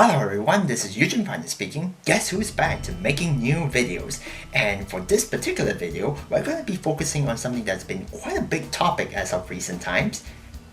Hello everyone, this is Eugene Finder speaking. Guess who's back to making new videos? And for this particular video, we're going to be focusing on something that's been quite a big topic as of recent times,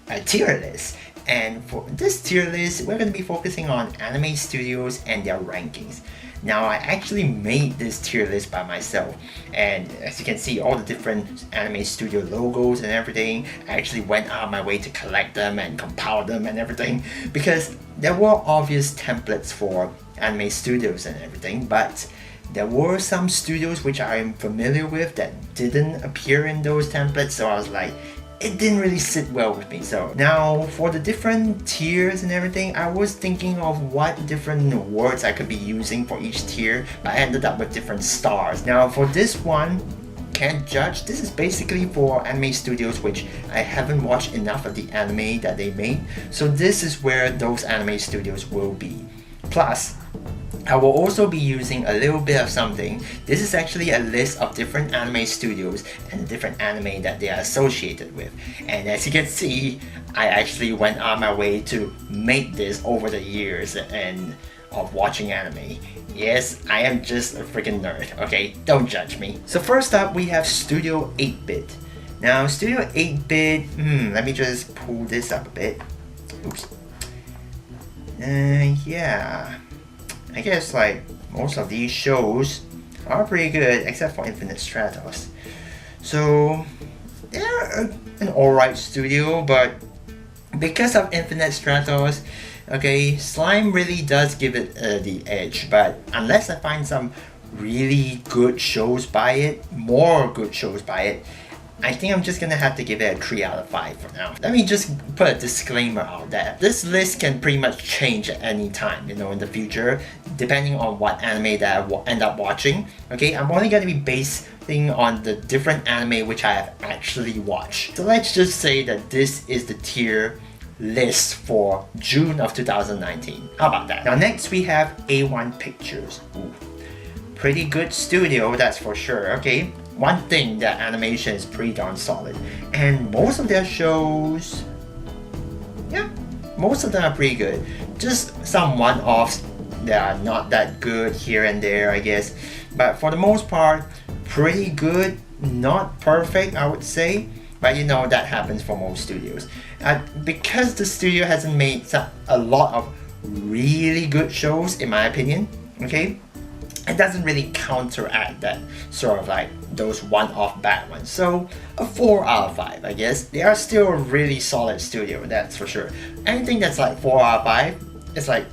a tier list. And for this tier list, we're going to be focusing on anime studios and their rankings. Now, I actually made this tier list by myself, and as you can see, all the different anime studio logos and everything, I actually went out of my way to collect them and compile them and everything, because there were obvious templates for anime studios and everything, but there were some studios which I'm familiar with that didn't appear in those templates, so I was like, it didn't really sit well with me. So now for the different tiers and everything, I was thinking of what different words I could be using for each tier, but I ended up with different stars. Now for this one, can't judge. This is basically for anime studios which I haven't watched enough of the anime that they made, so this is where those anime studios will be. Plus, I will also be using a little bit of something. This is actually a list of different anime studios and the different anime that they are associated with. And as you can see, I actually went out of my way to make this over the years and of watching anime. Yes, I am just a freaking nerd, okay? Don't judge me. So first up, we have Studio 8-bit. Now, Studio 8-bit, let me just pull this up a bit. Oops. Yeah. I guess like most of these shows are pretty good except for Infinite Stratos. So they're an alright studio, but because of Infinite Stratos, okay, Slime really does give it the edge, but unless I find some really good shows by it, more good shows by it, I think I'm just gonna have to give it a 3 out of 5 for now. Let me just put a disclaimer out there. This list can pretty much change at any time, in the future, depending on what anime that I end up watching. Okay, I'm only gonna be basing on the different anime which I have actually watched. So let's just say that this is the tier list for June of 2019. How about that? Now next we have A1 Pictures. Ooh, pretty good studio, that's for sure. Okay. One thing, that animation is pretty darn solid, and most of their shows, yeah, most of them are pretty good. Just some one-offs that are not that good here and there, I guess, but for the most part, pretty good. Not perfect, I would say, but that happens for most studios. Because the studio hasn't made a lot of really good shows, in my opinion, okay, it doesn't really counteract that sort of like those one-off bad ones. So a 4 out of 5, I guess. They are still a really solid studio, that's for sure. Anything that's like 4 out of 5 is like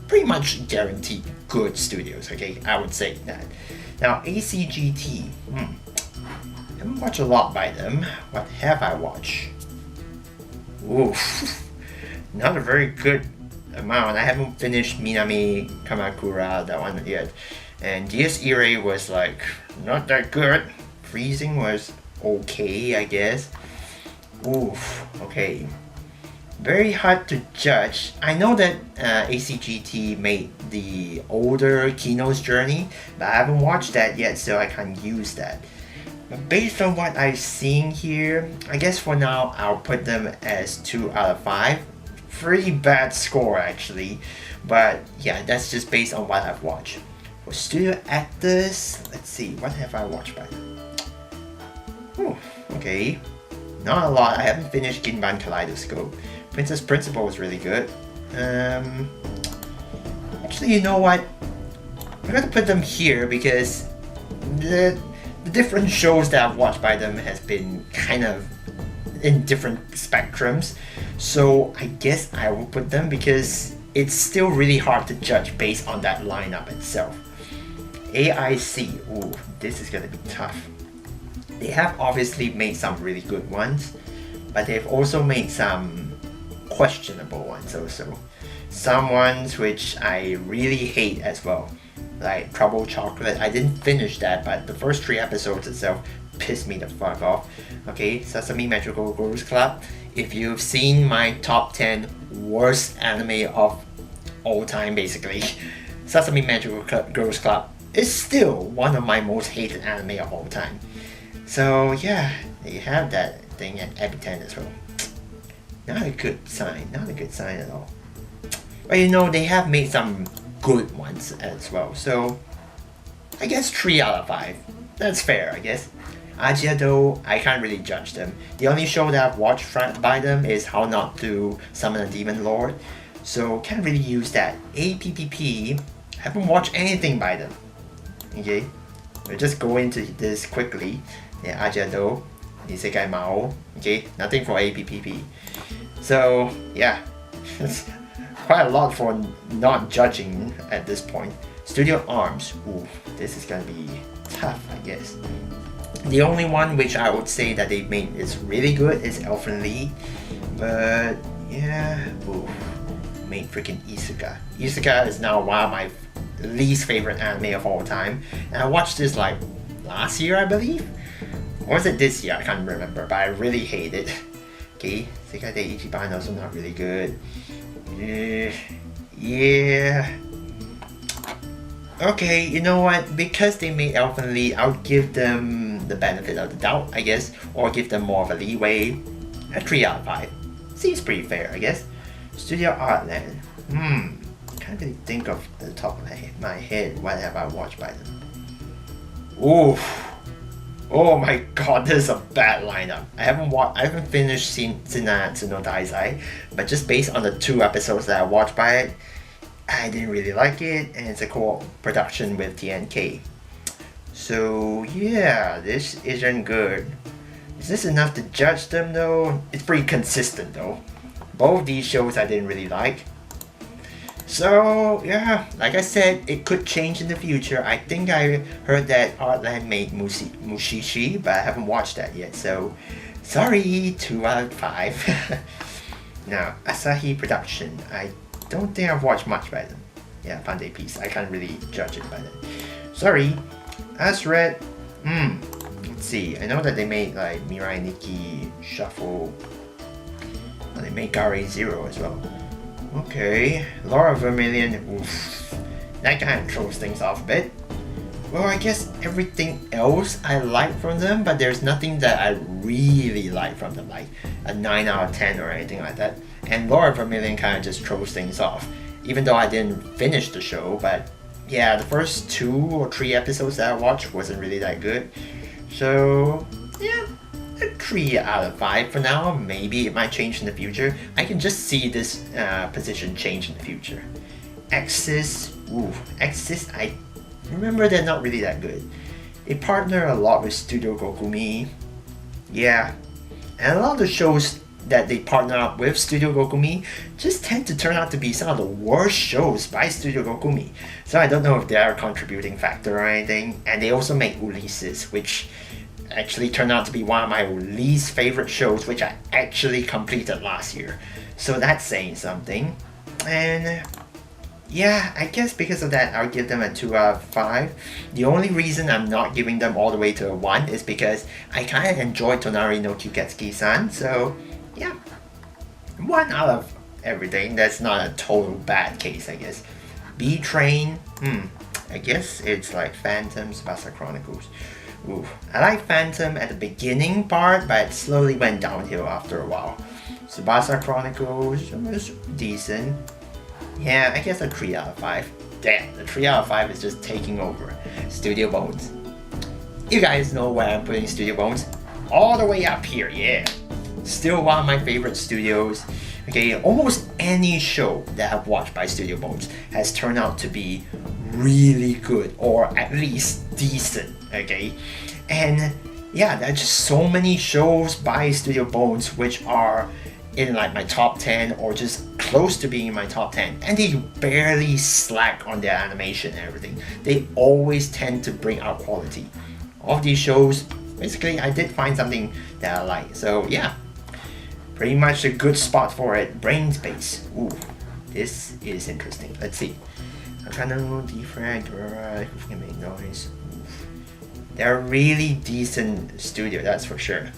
pretty much guaranteed good studios, okay? I would say that. Now ACGT, I haven't watched a lot by them. What have I watched? Ooh, not a very good amount. I haven't finished Minami Kamakura, that one yet. And Dies Irae was like not that good. Freezing was okay, I guess. Oof, okay. Very hard to judge. I know that ACGT made the older Kino's Journey, but I haven't watched that yet, so I can't use that. But based on what I've seen here, I guess for now I'll put them as 2 out of 5. Pretty bad score actually, but yeah, that's just based on what I've watched. For studio actors, let's see, what have I watched by them? Oh, okay, not a lot. I haven't finished Ginban Kaleidoscope. Princess Principal was really good. Actually, you know what? I'm gonna put them here because the different shows that I've watched by them has been kind of in different spectrums. So I guess I will put them because it's still really hard to judge based on that lineup itself. AIC, ooh, this is gonna be tough. They have obviously made some really good ones, but they've also made some questionable ones also. Some ones which I really hate as well, like Trouble Chocolate. I didn't finish that, but the first 3 episodes itself pissed me the fuck off. Okay, Sesame Magical Girls Club. If you've seen my top 10 worst anime of all time, basically, Sesame Magical Girls Club is still one of my most hated anime of all time. So yeah, they have that thing at Epi 10 as well. Not a good sign, not a good sign at all. But you know, they have made some good ones as well. So I guess 3 out of 5. That's fair, I guess. Aja though, I can't really judge them. The only show that I've watched by them is How Not to Summon a Demon Lord. So can't really use that. APPP, haven't watched anything by them. Okay, we'll just go into this quickly. Yeah, Aja though, Isekai Mao. Okay, nothing for APPP. So yeah, it's quite a lot for not judging at this point. Studio Arms, ooh, this is gonna be tough, I guess. The only one which I would say that they've made is really good is Elfen Lied, but yeah, ooh, made freaking Isuka. Isuka is now one of my least favorite anime of all time, and I watched this like last year, I believe, or was it this year? I can't remember, but I really hate it. Okay, Sekai de Ichiban also not really good. Yeah. Okay, you know what? Because they made Elfen Lied, I'll give them the benefit of the doubt, I guess, or give them more of a leeway. A 3 out of 5. Seems pretty fair, I guess. Studio Artland. Can't really think of the top of my head what have I watched by them. Oof. Oh my god, this is a bad lineup. I haven't finished Zenatsu no Daisai, but just based on the 2 episodes that I watched by it, I didn't really like it, and it's a co-production with TNK. So yeah, this isn't good. Is this enough to judge them though? It's pretty consistent though. Both these shows I didn't really like. So yeah, like I said, it could change in the future. I think I heard that Artland made Mushishi, but I haven't watched that yet. So sorry, 2 out of 5. Now, Asahi Production. I don't think I've watched much by them. Yeah, Pandai Piece. I can't really judge it by that. Sorry. As read, let's see. I know that they made like Mirai Nikki Shuffle. They made Gare Zero as well. Okay, Laura Vermilion, oof. That kind of throws things off a bit. Well, I guess everything else I like from them, but there's nothing that I really like from them, like a 9 out of 10 or anything like that. And Laura Vermilion kind of just throws things off, even though I didn't finish the show, but yeah, the first 2 or 3 episodes that I watched wasn't really that good. So, yeah. A 3 out of 5 for now. Maybe it might change in the future. I can just see this position change in the future. Axis, Axis, I remember they're not really that good. They partner a lot with Studio Gokumi. Yeah, and a lot of the shows that they partner up with Studio Gokumi just tend to turn out to be some of the worst shows by Studio Gokumi. So I don't know if they're a contributing factor or anything. And they also make Ulysses, which actually turned out to be one of my least favorite shows, which I actually completed last year. So that's saying something. And yeah, I guess because of that, I'll give them a 2 out of 5. The only reason I'm not giving them all the way to a 1 is because I kind of enjoyed Tonari no Kyuketsuki-san. So yeah, 1 out of everything. That's not a total bad case, I guess. B-Train, I guess it's like Phantom, Tsubasa Chronicles. Ooh, I like Phantom at the beginning part, but it slowly went downhill after a while. Tsubasa Chronicles was decent. Yeah, I guess a 3 out of 5. Damn, the 3 out of 5 is just taking over. Studio Bones. You guys know where I'm putting Studio Bones? All the way up here, yeah. Still one of my favorite studios. Okay, almost any show that I've watched by Studio Bones has turned out to be really good, or at least decent, okay? And yeah, there's just so many shows by Studio Bones which are in like my top 10 or just close to being in my top 10, and they barely slack on their animation and everything. They always tend to bring out quality. All of these shows, basically I did find something that I like. So yeah, pretty much a good spot for it. Brain Space. Ooh, this is interesting. Let's see. I'm trying to defrag, who can make noise. They're a really decent studio, that's for sure.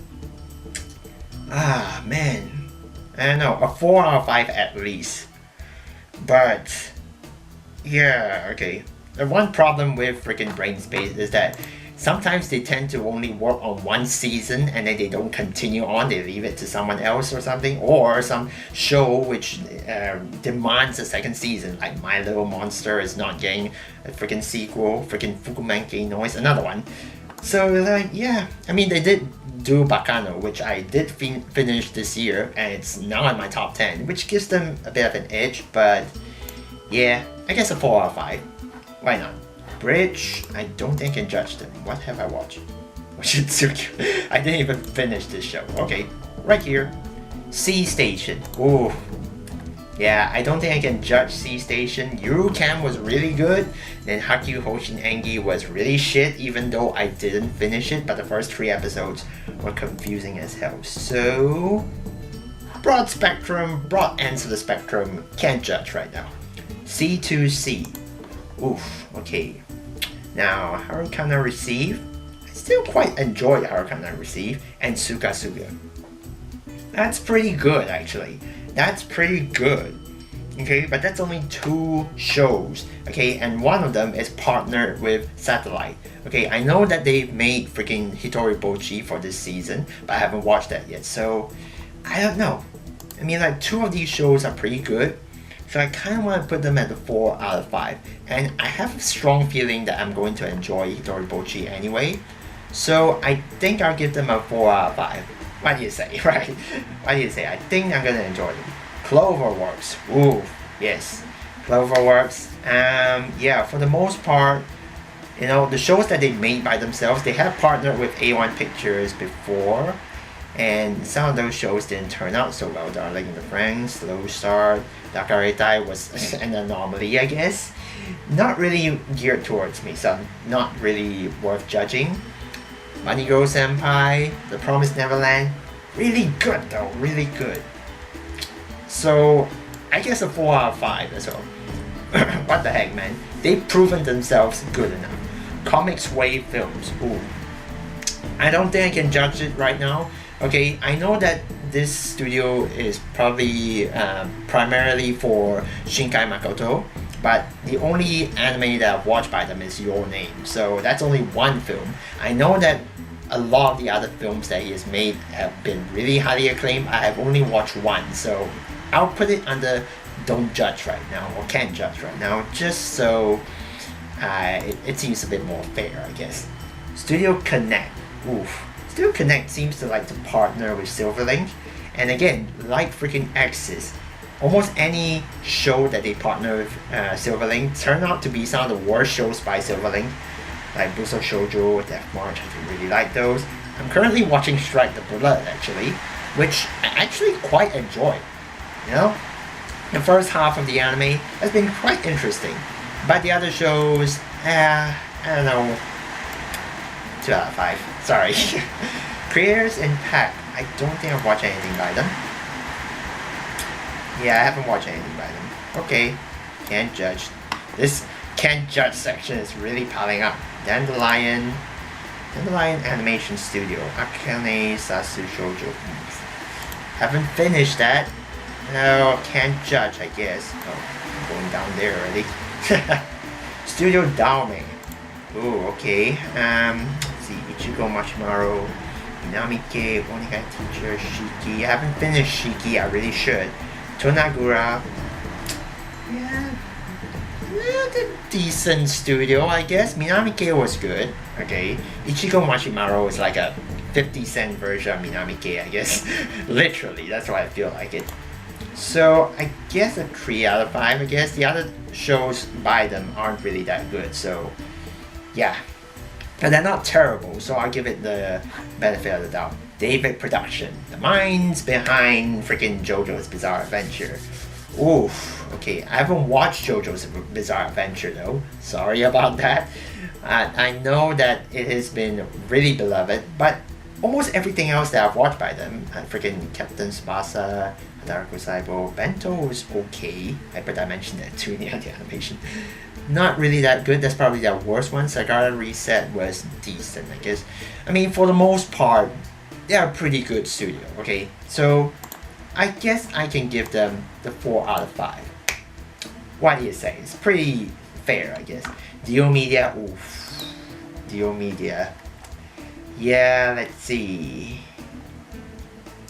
Ah, man. I don't know, a 4 out of 5 at least. But, yeah, okay. The one problem with freaking Brain Space is that sometimes they tend to only work on one season and then they don't continue on, they leave it to someone else or something, or some show which demands a second season, like My Little Monster is not getting a freaking sequel, freaking Fukumenki Noise, another one. So like, yeah, I mean, they did do Bacano, which I did finish this year, and it's now in my top 10, which gives them a bit of an edge, but yeah, I guess a 4 out of 5. Why not? Bridge, I don't think I can judge them. What have I watched? Oshitsuki. I didn't even finish this show. Okay, right here. Sea Station. Ooh. Yeah, I don't think I can judge Sea Station. Yuru-Cam was really good. Then Hakyu Hoshin Engi was really shit, even though I didn't finish it, but the first 3 episodes were confusing as hell. So, broad spectrum, broad ends of the spectrum, can't judge right now. C2C. Oof, okay. Now, Harukana Receive. I still quite enjoy Harukana Receive and Suka Suga. That's pretty good, actually. That's pretty good. Okay, but that's only 2 shows. Okay, and one of them is partnered with Satellite. Okay, I know that they've made freaking Hitori Bochi for this season, but I haven't watched that yet. So, I don't know. I mean, like, 2 of these shows are pretty good. So I kind of want to put them at the 4 out of 5. And I have a strong feeling that I'm going to enjoy Hitori Bochi anyway. So I think I'll give them a 4 out of 5. What do you say, right? What do you say? I think I'm going to enjoy them. Cloverworks. Ooh, yes. Cloverworks. Yeah, for the most part, you know, the shows that they made by themselves, they have partnered with A1 Pictures before. And some of those shows didn't turn out so well. Darling in the Franxx, Slow Start, Dakaretai was an anomaly, I guess. Not really geared towards me, so not really worth judging. Money Girl Senpai, The Promised Neverland, really good though, really good. So, I guess a 4 out of 5 as well. What the heck, man? They've proven themselves good enough. Comics Wave Films, ooh. I don't think I can judge it right now. Okay, I know that this studio is probably primarily for Shinkai Makoto, but the only anime that I've watched by them is Your Name, so that's only 1 film. I know that a lot of the other films that he has made have been really highly acclaimed. I have only watched 1, so I'll put it under don't judge right now, or can't judge right now, just so it seems a bit more fair, I guess. Studio Connect, oof. Studio Connect seems to like to partner with Silverlink, and again, like freaking Axis, almost any show that they partner with Silverlink turn out to be some of the worst shows by Silverlink, like Buso Shoujo, Death March. I do really like those. I'm currently watching Strike the Blood actually, which I actually quite enjoy. You know, the first half of the anime has been quite interesting, but the other shows, I don't know. 2 out of 5. Sorry. Creators Impact. I don't think I've watched anything by them. Yeah, I haven't watched anything by them. Okay. Can't judge. This can't judge section is really piling up. Dandelion Animation Studio. Akane Sasu Shoujo. Haven't finished that. No, can't judge, I guess. Oh, I'm going down there already. Studio Daoming. Ooh, okay. Let's see. Ichigo Machimaru, Minamike, Onikai Teacher, Shiki. I haven't finished Shiki, I really should. Tonagura. Yeah, a decent studio, I guess. Minamike was good. Okay. Ichigo Machimaru is like a 50-cent version of Minamike, I guess. Literally, that's why I feel like it. So, I guess a 3 out of 5, I guess. The other shows by them aren't really that good, so yeah. But they're not terrible, so I'll give it the benefit of the doubt. David Production, the minds behind freaking JoJo's Bizarre Adventure. Oof, okay, I haven't watched JoJo's Bizarre Adventure though. Sorry about that. I know that it has been really beloved, but almost everything else that I've watched by them, freaking Captain Tsubasa, Hadarako Saibo, Bento was okay. I bet I mentioned that too in the animation. Not really that good. That's probably their worst one. Sagara Reset was decent, I guess. I mean, for the most part, they're a pretty good studio, okay? So, I guess I can give them the 4 out of 5. What do you say? It's pretty fair, I guess. Dio Media, oof. Studio Media. Yeah, let's see.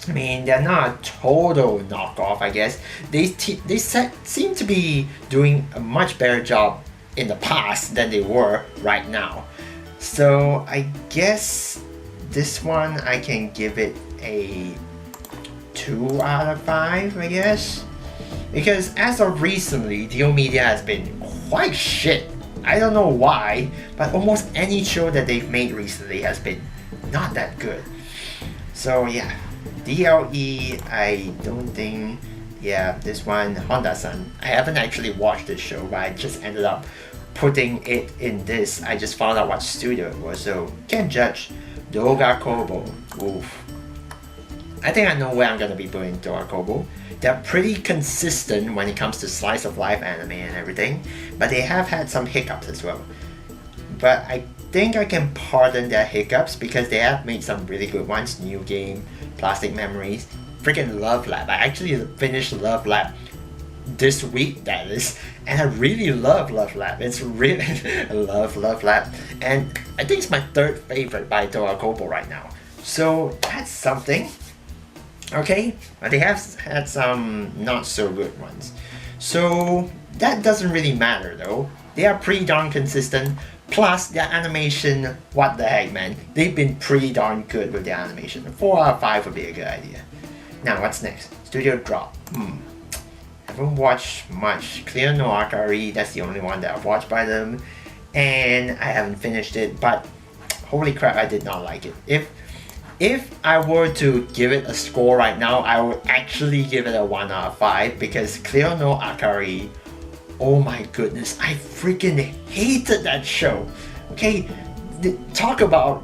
I mean, they're not a total knockoff, I guess. They seem to be doing a much better job in the past than they were right now. So I guess this one I can give it a 2 out of 5, I guess. Because as of recently, Dio Media has been quite shit. I don't know why, but almost any show that they've made recently has been not that good. So yeah, DLE, I don't think, yeah, this one, Honda-san. I haven't actually watched this show, but I just ended up putting it in this. I just found out what studio it was, so can't judge. Doga Kobo, oof. I think I know where I'm gonna be putting Doga Kobo. They're pretty consistent when it comes to slice of life anime and everything, but they have had some hiccups as well. But I think I can pardon their hiccups because they have made some really good ones. New Game, Plastic Memories, freaking Love Lab. I actually finished Love Lab this week, that is, and I really love Love Lab. It's really I love Love Lab, and I think it's my third favorite by Doga Kobo right now. So that's something. Okay, but they have had some not so good ones. So that doesn't really matter though. They are pretty darn consistent. Plus their animation, what the heck, man. They've been pretty darn good with their animation. 4 out of 5 would be a good idea. Now what's next? Studio Drop. Haven't watched much. Clear no Akari, that's the only one that I've watched by them. And I haven't finished it, but holy crap, I did not like it. If I were to give it a score right now, I would actually give it a 1 out of 5 because Clear no Akari, oh my goodness, I freaking hated that show. Okay, talk about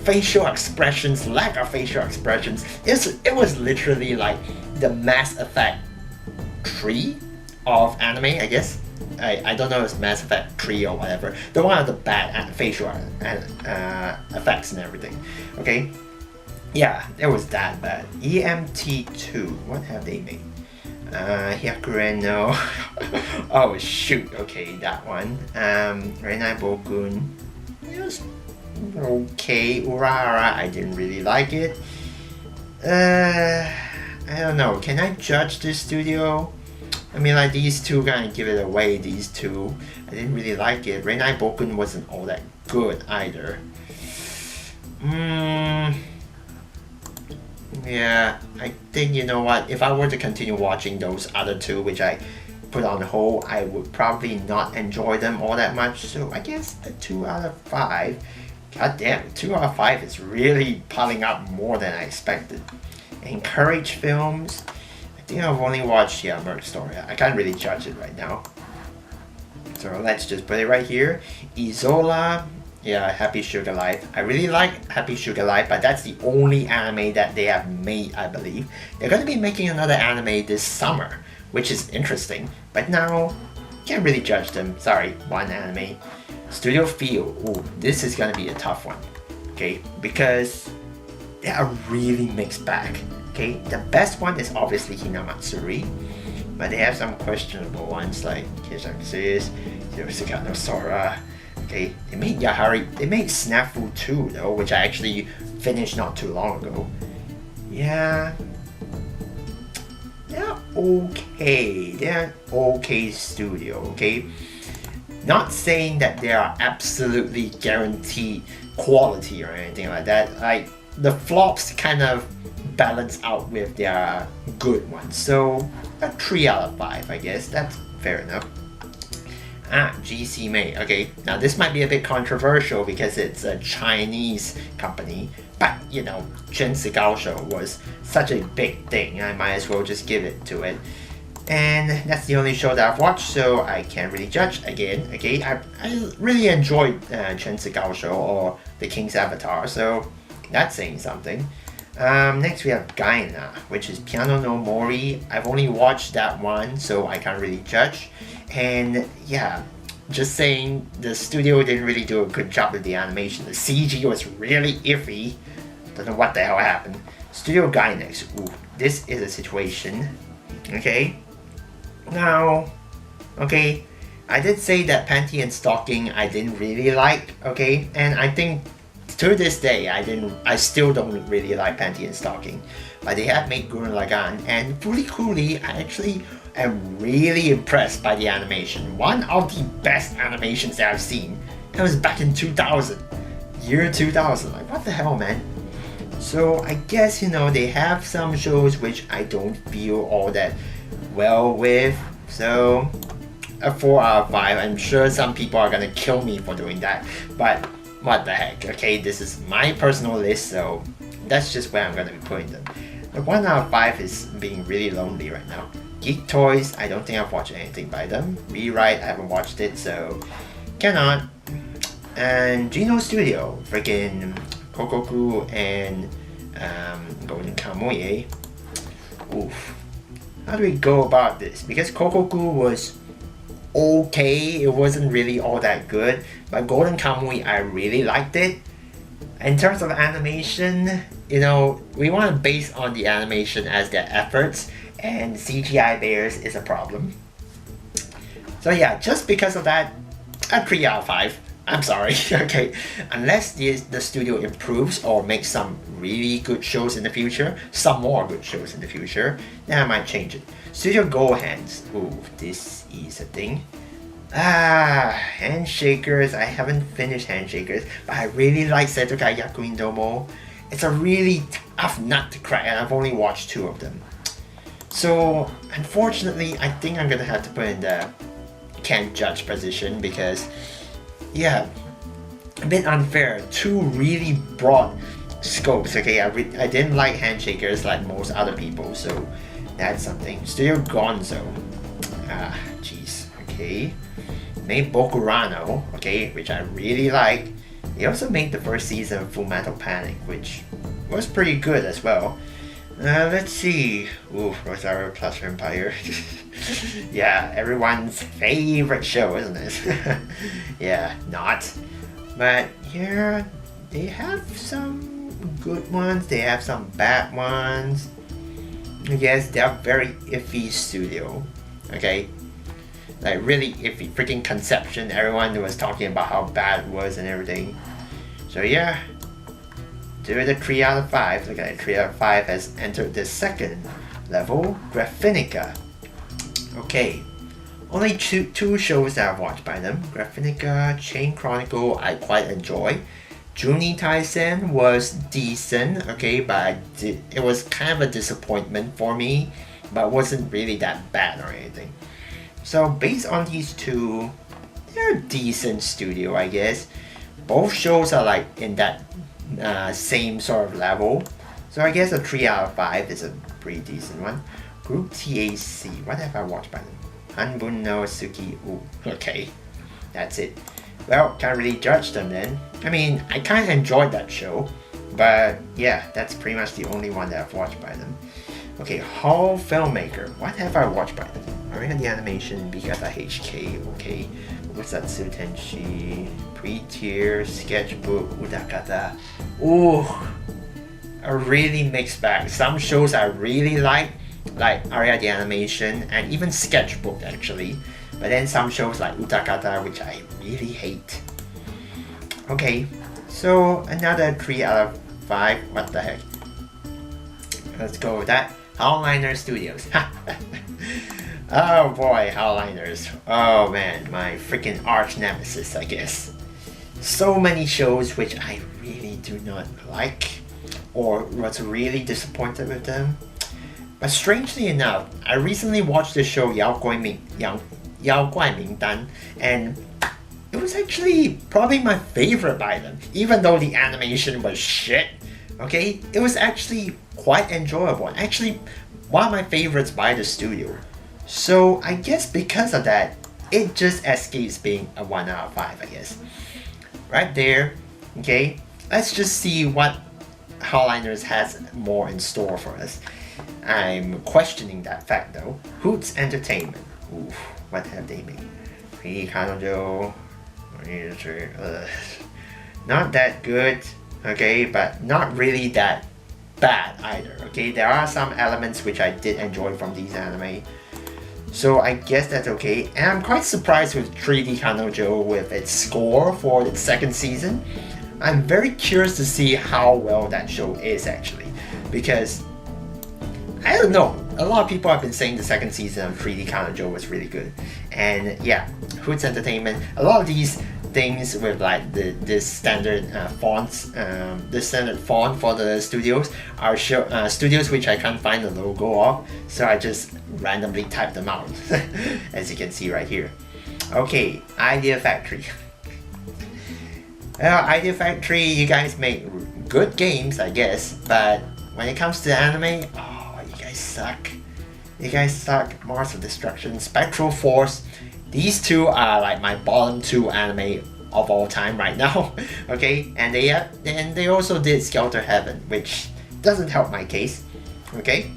facial expressions, lack of facial expressions. It was literally like the Mass Effect 3 of anime, I guess. I don't know if it's Mass Effect 3 or whatever. The one with the bad facial effects and everything. Okay. Yeah, it was that bad. EMT2, what have they made? Hyakuren no. Oh shoot, okay, that one. Renai Bokun. It was okay. Urara, I didn't really like it. I don't know, can I judge this studio? I mean, like, these two kind of give it away, these two. I didn't really like it. Renai Bokun wasn't all that good either. Yeah, I think, you know what, if I were to continue watching those other two, which I put on hold, I would probably not enjoy them all that much. So I guess a 2 out of 5. God damn, 2 out of 5 is really piling up more than I expected. Encourage Films. I think I've only watched Merc Story. I can't really judge it right now. So let's just put it right here. Isola. Yeah, Happy Sugar Life. I really like Happy Sugar Life, but that's the only anime that they have made, I believe. They're going to be making another anime this summer, which is interesting. But now, can't really judge them. Sorry, one anime. Studio Feel. Ooh, this is going to be a tough one. Okay, because they are really mixed bag. Okay, the best one is obviously Hinamatsuri, but they have some questionable ones like Kishakusis, Yoshika no Sora. Okay, they made Yahari, they made Snafu 2 though, which I actually finished not too long ago. Yeah, they're okay. They're an okay studio, okay? Not saying that they are absolutely guaranteed quality or anything like that. Like, the flops kind of balance out with their good ones. So, a 3 out of 5, I guess. That's fair enough. GC May. Okay, now this might be a bit controversial because it's a Chinese company, but you know, Shensi Gaosho was such a big thing, I might as well just give it to it. And that's the only show that I've watched, so I can't really judge again. Okay, I really enjoyed Shensi Gaosho or The King's Avatar, so that's saying something. Next we have Gaina, which is Piano no Mori. I've only watched that one, so I can't really judge. And yeah, just saying, the studio didn't really do a good job with the animation. The CG was really iffy. Don't know what the hell happened. Studio Gainax. Ooh, this is a situation. Okay. Now, okay, I did say that Panty and Stocking I didn't really like, okay? And I think to this day I still don't really like Panty and Stocking. But they have made Gurren Lagann, and Fooly Cooly, I actually am really impressed by the animation. One of the best animations that I've seen. It was back in 2000. Year 2000. Like, what the hell, man? So I guess, they have some shows which I don't feel all that well with. So a 4 out of 5. I'm sure some people are gonna kill me for doing that. But what the heck, okay? This is my personal list, so that's just where I'm gonna be putting them. The 1 out of 5 is being really lonely right now. Geek Toys, I don't think I've watched anything by them. Rewrite, I haven't watched it, so cannot. And Geno Studio, freaking Kokoku and Golden Kamuy. Oof. How do we go about this? Because Kokoku was okay, it wasn't really all that good, but Golden Kamuy, I really liked it. In terms of animation, we want to base on the animation as their efforts, and CGI bears is a problem. So yeah, just because of that, a 3 out of 5. I'm sorry, okay. Unless the studio improves or makes some really good shows in the future, some more good shows in the future, then I might change it. Studio Gohands. Ooh, this is a thing. Handshakers. I haven't finished Handshakers, but I really like Setokai Yakuin Domo. It's a really tough nut to crack, and I've only watched 2 of them. So, unfortunately, I think I'm gonna have to put in the can't judge position because, yeah, a bit unfair. 2 really broad scopes, okay? I didn't like Handshakers like most other people, so that's something. Studio Gonzo. Jeez, okay. Made Bokurano, okay, which I really like. They also made the first season of Fullmetal Panic, which was pretty good as well. Let's see. Ooh, Rosario plus Vampire. Yeah, everyone's favorite show, isn't it? Yeah, not. But yeah, they have some good ones, they have some bad ones. I guess they're very iffy studio, okay? Like really iffy, freaking Conception, everyone was talking about how bad it was and everything. So yeah, do the 3 out of 5. Look at it, 3 out of 5 has entered the second level, Graphinica. Okay, only two shows that I've watched by them. Graphinica, Chain Chronicle, I quite enjoy. Juni Taisen was decent, okay, but it was kind of a disappointment for me, but wasn't really that bad or anything. So based on these 2, they're a decent studio, I guess. Both shows are like in that same sort of level. So I guess a 3 out of 5 is a pretty decent one. Group TAC, what have I watched by them? Hanbun no Suki, ooh, okay, that's it. Well, can't really judge them then. I mean, I kind of enjoyed that show, but yeah, that's pretty much the only one that I've watched by them. Okay, Hall Filmmaker, what have I watched by them? Arena the Animation, Bigata HK, okay. Usatsu Tenshi, Pre-Tier, Sketchbook, Udakata. Ooh, a really mixed bag. Some shows I really like Aria the Animation, and even Sketchbook actually. But then some shows like Udakata, which I really hate. Okay, so another 3 out of 5, what the heck. Let's go with that. Howliner Studios. Oh boy, Howliners. Oh man, my freaking arch nemesis, I guess. So many shows which I really do not like, or was really disappointed with them. But strangely enough, I recently watched the show Yao Guai Ming Dan, and it was actually probably my favorite by them, even though the animation was shit. Okay, it was actually quite enjoyable, actually one of my favorites by the studio. So I guess because of that, it just escapes being a 1 out of 5, I guess. Right there, okay, let's just see what Howliners has more in store for us. I'm questioning that fact though. Hoots Entertainment. Oof, what have they made? Kanojo. Not that good, okay, but not really that bad either, okay? There are some elements which I did enjoy from these anime. So I guess that's okay. And I'm quite surprised with 3D Kanojo with its score for its second season. I'm very curious to see how well that show is actually, because I don't know. A lot of people have been saying the second season of 3D Kanojo was really good, and yeah, Hoots Entertainment. A lot of these things with like this standard fonts, the standard font for the studios are studios which I can't find the logo of, so I just randomly type them out, as you can see right here. Okay, Idea Factory. Idea Factory, you guys make good games, I guess, but when it comes to anime, oh, you guys suck. You guys suck. Mars of Destruction, Spectral Force. These two are like my bottom two anime of all time right now. Okay, and they also did Skelter Heaven, which doesn't help my case. Okay,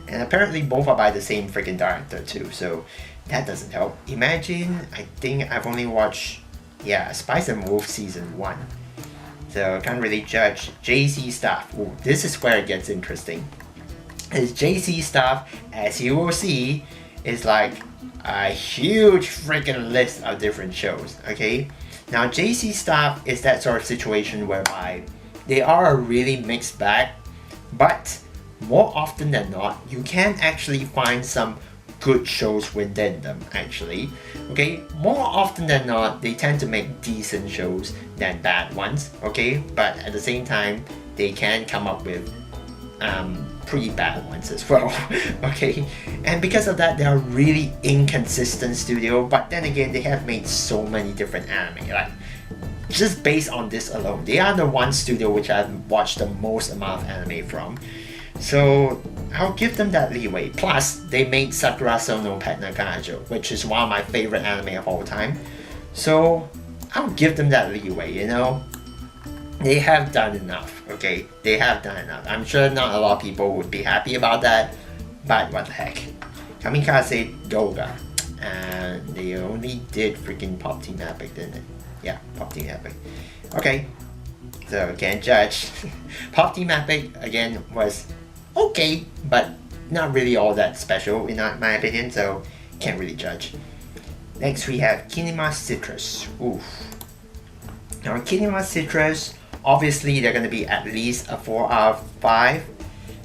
and apparently both are by the same freaking director too, so that doesn't help. Imagine, I think I've only watched Spice and Wolf season 1, so can't really judge. JC Staff. Ooh, this is where it gets interesting. His JC Staff, as you will see, is like a huge freaking list of different shows. Okay, now JC Staff is that sort of situation whereby they are a really mixed bag, but more often than not, you can actually find some good shows within them actually. Okay, more often than not, they tend to make decent shows than bad ones. Okay, but at the same time, they can come up with pretty bad ones as well. Okay, and because of that, they are really inconsistent studio, but then again, they have made so many different anime. Like, just based on this alone, they are the one studio which I've watched the most amount of anime from, so I'll give them that leeway. Plus, they made Sakura no Pet Nagajo, which is one of my favorite anime of all time, so I'll give them that leeway, you know. They have done enough, okay? They have done enough. I'm sure not a lot of people would be happy about that, but what the heck. Kamikaze Doga. And they only did freaking Pop Team Epic, didn't it? Yeah, Pop Team Epic. Okay, so can't judge. Pop Team Epic, again, was okay, but not really all that special in my opinion, so can't really judge. Next we have Kinema Citrus. Oof. Now Kinema Citrus, obviously they're going to be at least a 4 out of 5,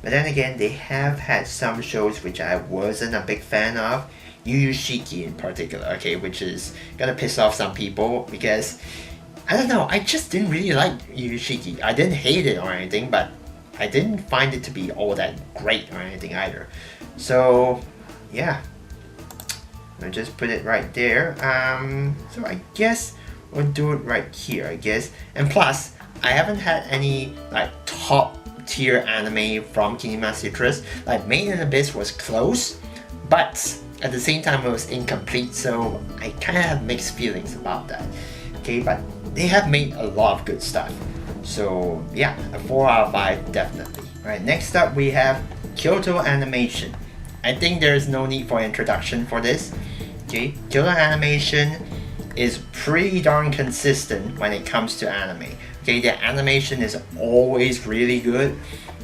but then again, they have had some shows which I wasn't a big fan of. Yu Yu Shiki in particular, okay, which is gonna piss off some people because, I don't know, I just didn't really like Yu Yu Shiki. I didn't hate it or anything, but I didn't find it to be all that great or anything either. So, yeah, I'll just put it right there. So I guess we'll do it right here, I guess. And plus, I haven't had any like top tier anime from Kinema Citrus. Like Made in Abyss was close, but at the same time it was incomplete, so I kind of have mixed feelings about that. Okay, but they have made a lot of good stuff. So yeah, a 4 out of 5 definitely. Alright, next up we have Kyoto Animation. I think there's no need for introduction for this. Okay, Kyoto Animation is pretty darn consistent when it comes to anime. Okay, their animation is always really good.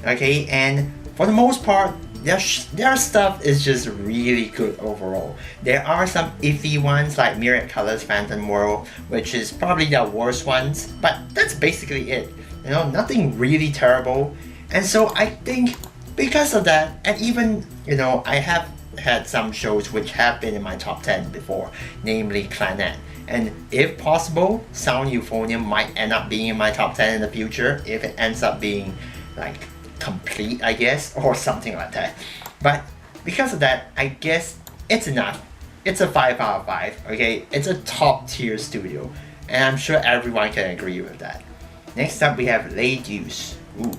Okay, and for the most part, their stuff is just really good overall. There are some iffy ones like Myriad Colors Phantom World, which is probably their worst ones, but that's basically it. You know, nothing really terrible. And so I think because of that, and even, you know, I have had some shows which have been in my top 10 before, namely Clannad. And if possible, Sound Euphonium might end up being in my top 10 in the future if it ends up being like complete, I guess, or something like that. But because of that, I guess it's enough. It's a 5 out of 5, okay? It's a top tier studio, and I'm sure everyone can agree with that. Next up we have Late Use. Ooh.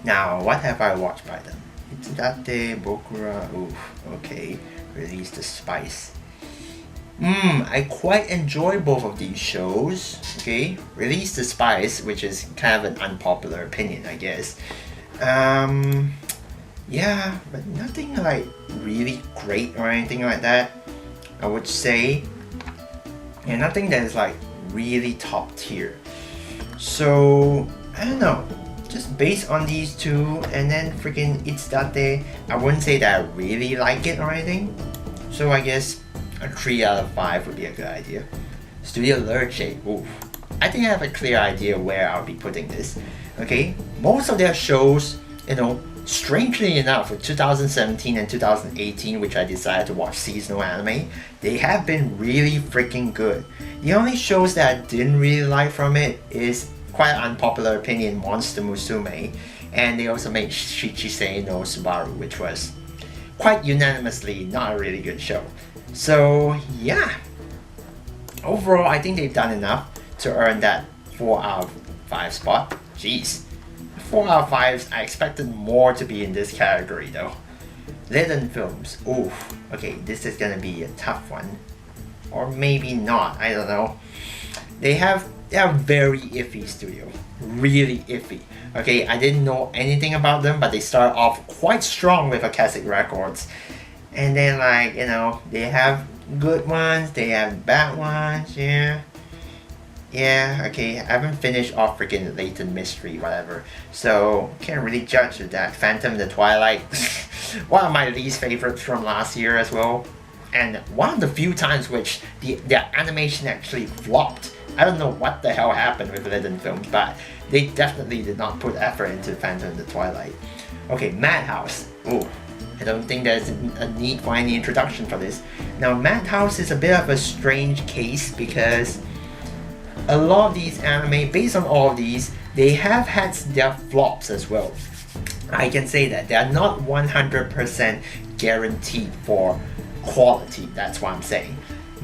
Now, what have I watched by them? Itsudate, Bokura, ooh, okay. Release the Spice. I quite enjoy both of these shows, okay? Release the Spice, which is kind of an unpopular opinion, I guess. Yeah, but nothing like really great or anything like that, I would say. And nothing that is like really top tier. So, I don't know. just based on these two, and then freaking Itsutate, I wouldn't say that I really like it or anything. So I guess a 3 out of 5 would be a good idea. Studio Lerche, oof. I think I have a clear idea where I'll be putting this. Okay, most of their shows, strangely enough, for 2017 and 2018, which I decided to watch seasonal anime, they have been really freaking good. The only shows that I didn't really like from it is, quite unpopular opinion, Monster Musume, and they also made Shichisei no Subaru, which was quite unanimously not a really good show. So yeah, overall I think they've done enough to earn that 4 out of 5 spot. Jeez, 4 out of 5s, I expected more to be in this category though. Liden Films, oof, okay, this is gonna be a tough one. Or maybe not, I don't know. They are a very iffy studio, really iffy. Okay, I didn't know anything about them, but they start off quite strong with Akashic Records. And then they have good ones, they have bad ones, yeah. Yeah, okay, I haven't finished off freaking Latent Mystery, whatever. So, can't really judge that. Phantom the Twilight, one of my least favorites from last year as well. And one of the few times which their animation actually flopped. I don't know what the hell happened with Liden Films, but they definitely did not put effort into Phantom the Twilight. Okay, Madhouse. Oh, I don't think there's a need for any introduction for this. Now, Madhouse is a bit of a strange case because a lot of these anime, based on all of these, they have had their flops as well. I can say that they are not 100% guaranteed for quality, that's what I'm saying.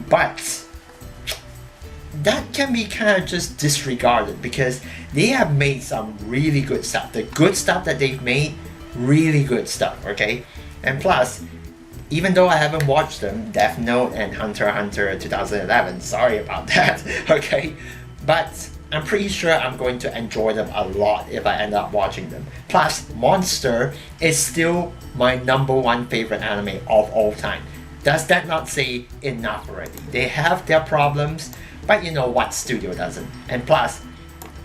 But that can be kind of just disregarded because they have made some really good stuff. The good stuff that they've made, really good stuff, okay? And plus, even though I haven't watched them, Death Note and Hunter x Hunter 2011, sorry about that, okay? But I'm pretty sure I'm going to enjoy them a lot if I end up watching them. Plus, Monster is still my #1 favorite anime of all time. Does that not say enough already? They have their problems, but you know what studio doesn't? And plus,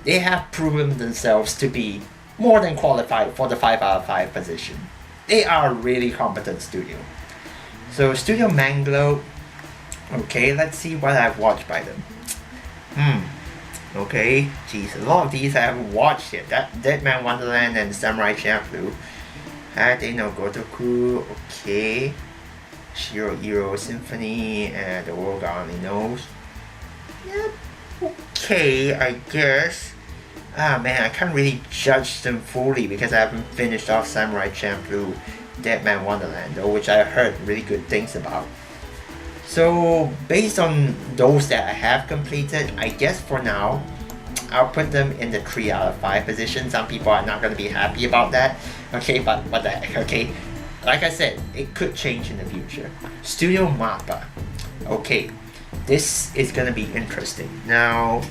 they have proven themselves to be more than qualified for the 5 out of 5 position. They are a really competent studio. So Studio Manglo, okay, let's see what I've watched by them. Okay, geez, a lot of these I haven't watched yet. That Dead Man Wonderland and Samurai Champloo. Hade no Gotoku, okay. Shiro Iro Symphony and The World God Only Knows. Yep, okay, I guess. Ah man, I can't really judge them fully because I haven't finished off Samurai Champloo Dead Man Wonderland though, which I heard really good things about. So based on those that I have completed, I guess for now, I'll put them in the 3 out of 5 position. Some people are not going to be happy about that. Okay, but what the heck, okay? Like I said, it could change in the future. Studio Mappa. Okay, this is going to be interesting. Now,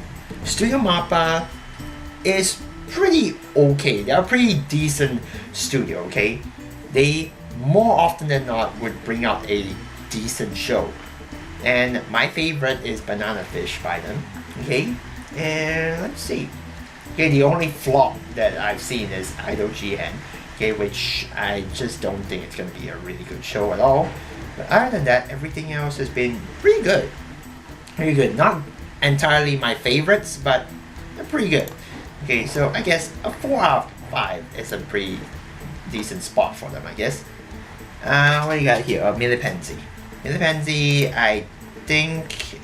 Studio Mappa is pretty okay. They're a pretty decent studio, okay? They, more often than not, would bring out a decent show. And my favorite is Banana Fish by them, okay? And let's see. Okay, the only flop that I've seen is Idol Jihen, okay, which I just don't think it's gonna be a really good show at all. But other than that, everything else has been pretty good. Pretty good. Not entirely my favorites, but they're pretty good. Okay, so I guess a 4 out of 5 is a pretty decent spot for them, I guess. What do you got here? Millipendi. Millipendi, I think,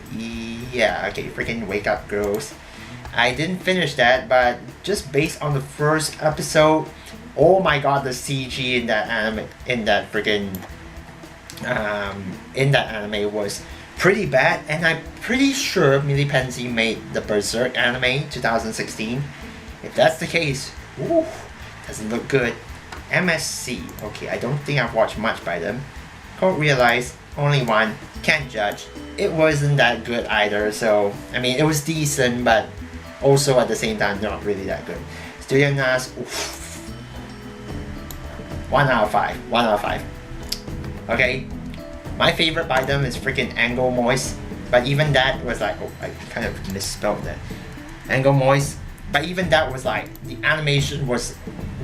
yeah, okay, freaking Wake Up Girls. I didn't finish that, but just based on the first episode, oh my god, the CG in that anime, in that anime was pretty bad, and I'm pretty sure Millipendi made the Berserk anime 2016. If that's the case, ooh, doesn't look good. MSC, okay, I don't think I've watched much by them. Can't realize, only one, can't judge. It wasn't that good either, so, I mean, it was decent, but also at the same time, not really that good. Studio Nas, oof. 1 out of 5, 1 out of 5. Okay, my favorite by them is freaking Angle Moist, but even that was like, oh, I kind of misspelled that. Angle Moist, but even that was like, the animation was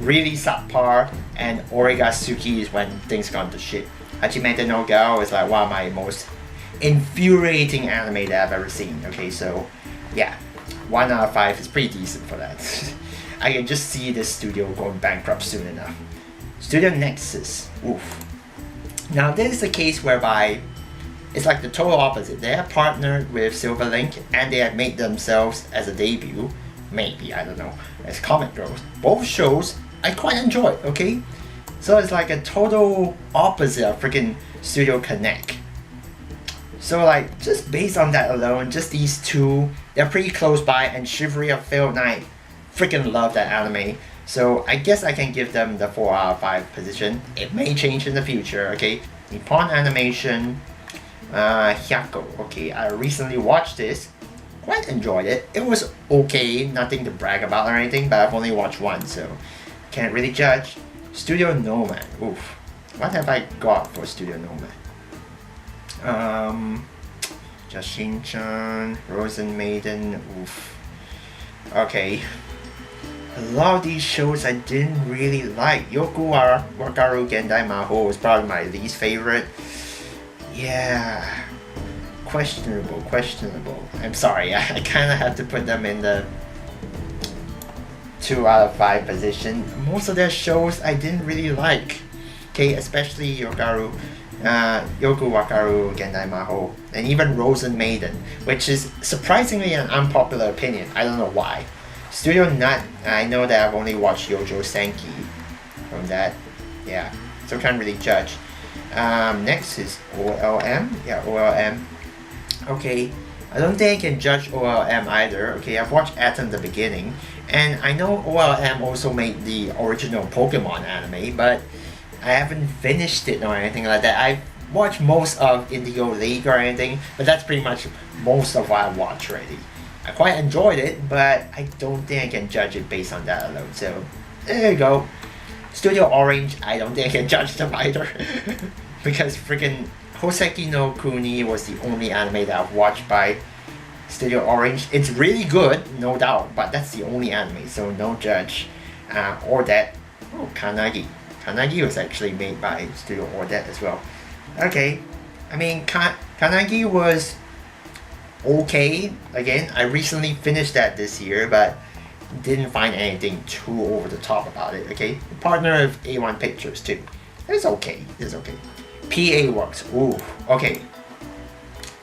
really subpar, and Oregasuki is when things gone to shit. Hajime no Gao is like one of my most infuriating anime that I've ever seen. Okay, so yeah, 1 out of 5 is pretty decent for that. I can just see this studio going bankrupt soon enough. Studio Nexus, oof. Now this is a case whereby it's like the total opposite. They have partnered with Silverlink and they have made themselves as a debut, maybe, I don't know, as Comic Girls. Both shows I quite enjoyed, okay? So it's like a total opposite of freaking Studio Connect. So like, just based on that alone, just these two, they're pretty close by, and Chivalry of Failed Knight, freaking love that anime. So I guess I can give them the 4 out of 5 position. It may change in the future, okay? Nippon Animation, Hyako, okay, I recently watched this, quite enjoyed it. It was okay, nothing to brag about or anything, but I've only watched one, so can't really judge. Studio Nomad, oof. What have I got for Studio Nomad? Jashin-chan, Rosen Maiden, oof. Okay. A lot of these shows I didn't really like. Yoku Wakaru Gendai Maho was probably my least favorite. Yeah. Questionable. I'm sorry, I kinda have to put them in the 2 out of 5 position. Most of their shows I didn't really like. Okay, especially Yoku Wakaru Gendai Maho, and even Rosen Maiden, which is surprisingly an unpopular opinion. I don't know why. Studio Nut, I know that I've only watched Jojo Senki from that. Yeah, so can't really judge. Next is OLM. Yeah, OLM. Okay, I don't think I can judge OLM either. Okay, I've watched Atom the beginning, and I know OLM also made the original Pokemon anime, but I haven't finished it or anything like that. I've watched most of Indigo League or anything, but that's pretty much most of what I've watched already. I quite enjoyed it, but I don't think I can judge it based on that alone. So there you go. Studio Orange, I don't think I can judge them either. Because freaking Hoseki no Kuni was the only anime that I've watched by Studio Orange. It's really good, no doubt, but that's the only anime, so no judge. Or that, Kanagi. Kanagi was actually made by Studio Ordet as well. Okay, I mean, Kanagi was okay. Again, I recently finished that this year, but didn't find anything too over the top about it, okay? Partner of A1 Pictures too. It's okay. PA Works, ooh, okay.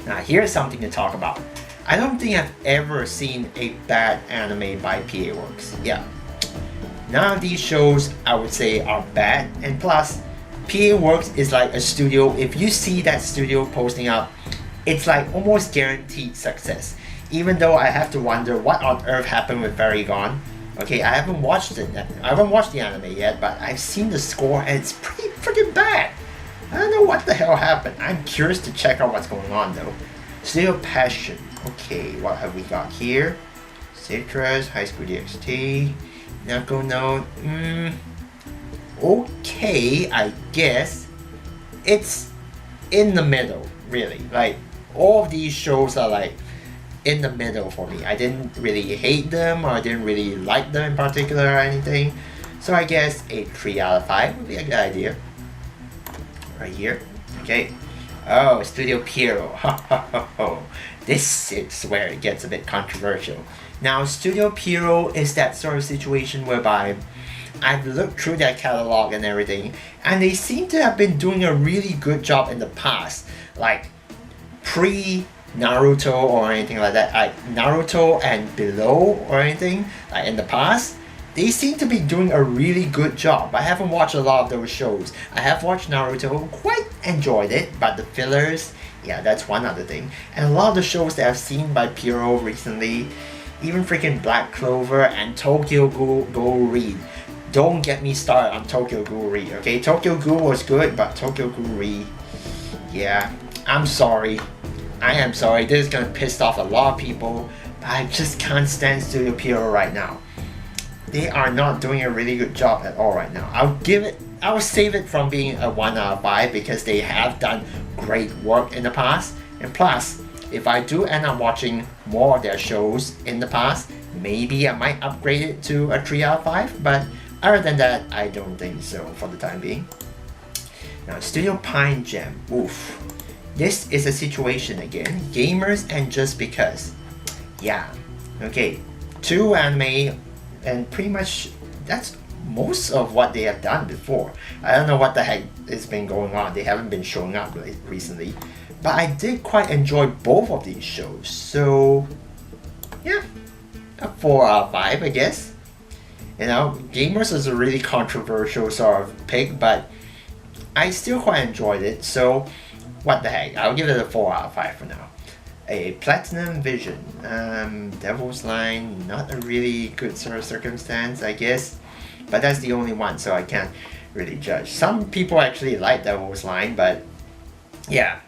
Now here's something to talk about. I don't think I've ever seen a bad anime by PA Works. Yeah. None of these shows I would say are bad, and plus PA Works is like a studio. If you see that studio posting up, it's like almost guaranteed success. Even though I have to wonder what on earth happened with Fairy Gone. Okay, I haven't watched it. I haven't watched the anime yet, but I've seen the score and it's pretty freaking bad. I don't know what the hell happened. I'm curious to check out what's going on though. Studio Passion. Okay, what have we got here? Citrus, High School DxT, Knuckle Note. Okay, I guess. It's in the middle, really. Like, all of these shows are like in the middle for me. I didn't really hate them, or I didn't really like them in particular or anything. So I guess a 3 out of 5 would be a good idea. Right here. Okay. Oh, Studio Pierrot. This is where it gets a bit controversial. Now, Studio Pierrot is that sort of situation whereby I've looked through their catalog and everything, and they seem to have been doing a really good job in the past. Like, pre-Naruto or anything like that. Like, Naruto and below or anything, like in the past, they seem to be doing a really good job. I haven't watched a lot of those shows. I have watched Naruto, quite enjoyed it, but the fillers, yeah, that's one other thing. And a lot of the shows that I've seen by Pierrot recently, even freaking Black Clover and Tokyo Ghoul Read. Don't get me started on Tokyo Ghoul Read, okay? Tokyo Ghoul was good, but Tokyo Ghoul Read, yeah, I'm sorry. I am sorry. This is gonna piss off a lot of people, but I just can't stand Studio Pierrot right now. They are not doing a really good job at all right now. I'll save it from being a 1 out of 5 because they have done great work in the past. And plus, If I do end up watching more of their shows in the past, maybe I might upgrade it to a 3 out of 5, but other than that, I don't think so for the time being. Now, Studio Pine Jam. Oof. This is a situation again. Gamers and just because. Yeah. Okay. 2 anime, and pretty much that's most of what they have done before. I don't know what the heck has been going on. They haven't been showing up recently. But I did quite enjoy both of these shows. So, yeah. A 4 out of 5, I guess. You know, Gamers is a really controversial sort of pick, but I still quite enjoyed it. So, what the heck? I'll give it a 4 out of 5 for now. A Platinum Vision. Devil's Line, not a really good sort of circumstance, I guess. But that's the only one, so I can't really judge. Some people actually like Devil's Line, but yeah,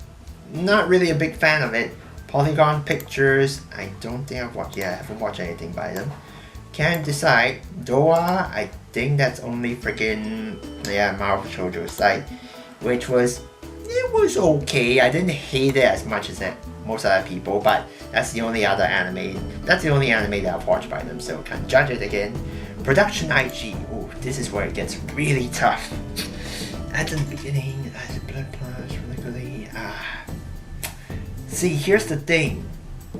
not really a big fan of it. Polygon Pictures, I don't think I've watched. Yeah, I haven't watched anything by them. Can't decide. Doa, I think that's only freaking Marvel Jojo site, which was okay. I didn't hate it as much as most other people, but that's the only other anime. That's the only anime that I've watched by them, so can't judge it again. Production IG. Oh, this is where it gets really tough. At the beginning, as Blood Plus, regularly. See, here's the thing.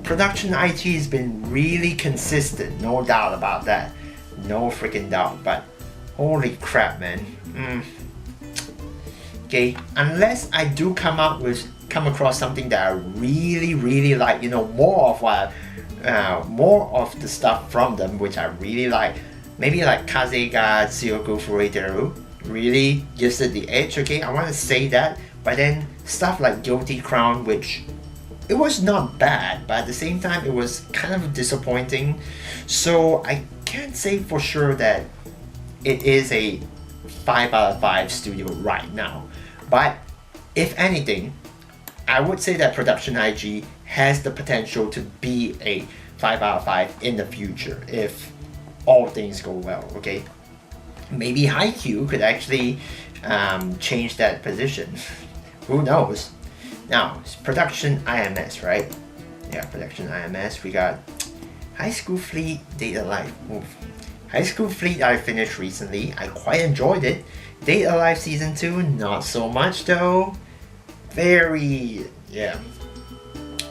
Production IG has been really consistent, no doubt about that. No freaking doubt, but holy crap, man. Okay, unless I do come across something that I really like, you know, more of the stuff from them which I really like. Maybe like Kaze ga Tsuyoku Fureiteru really gives it the edge, okay? I want to say that, but then stuff like Guilty Crown, which it was not bad, but at the same time it was kind of disappointing. So I can't say for sure that it is a 5 out of 5 studio right now. But if anything, I would say that Production IG has the potential to be a 5 out of 5 in the future if all things go well, okay? Maybe Haikyuu could actually change that position. Who knows? Now, it's Production IMS, right? Yeah, Production IMS. We got High School Fleet, Date Alive. Oof. High School Fleet I finished recently. I quite enjoyed it. Date Alive Season 2, not so much though. Very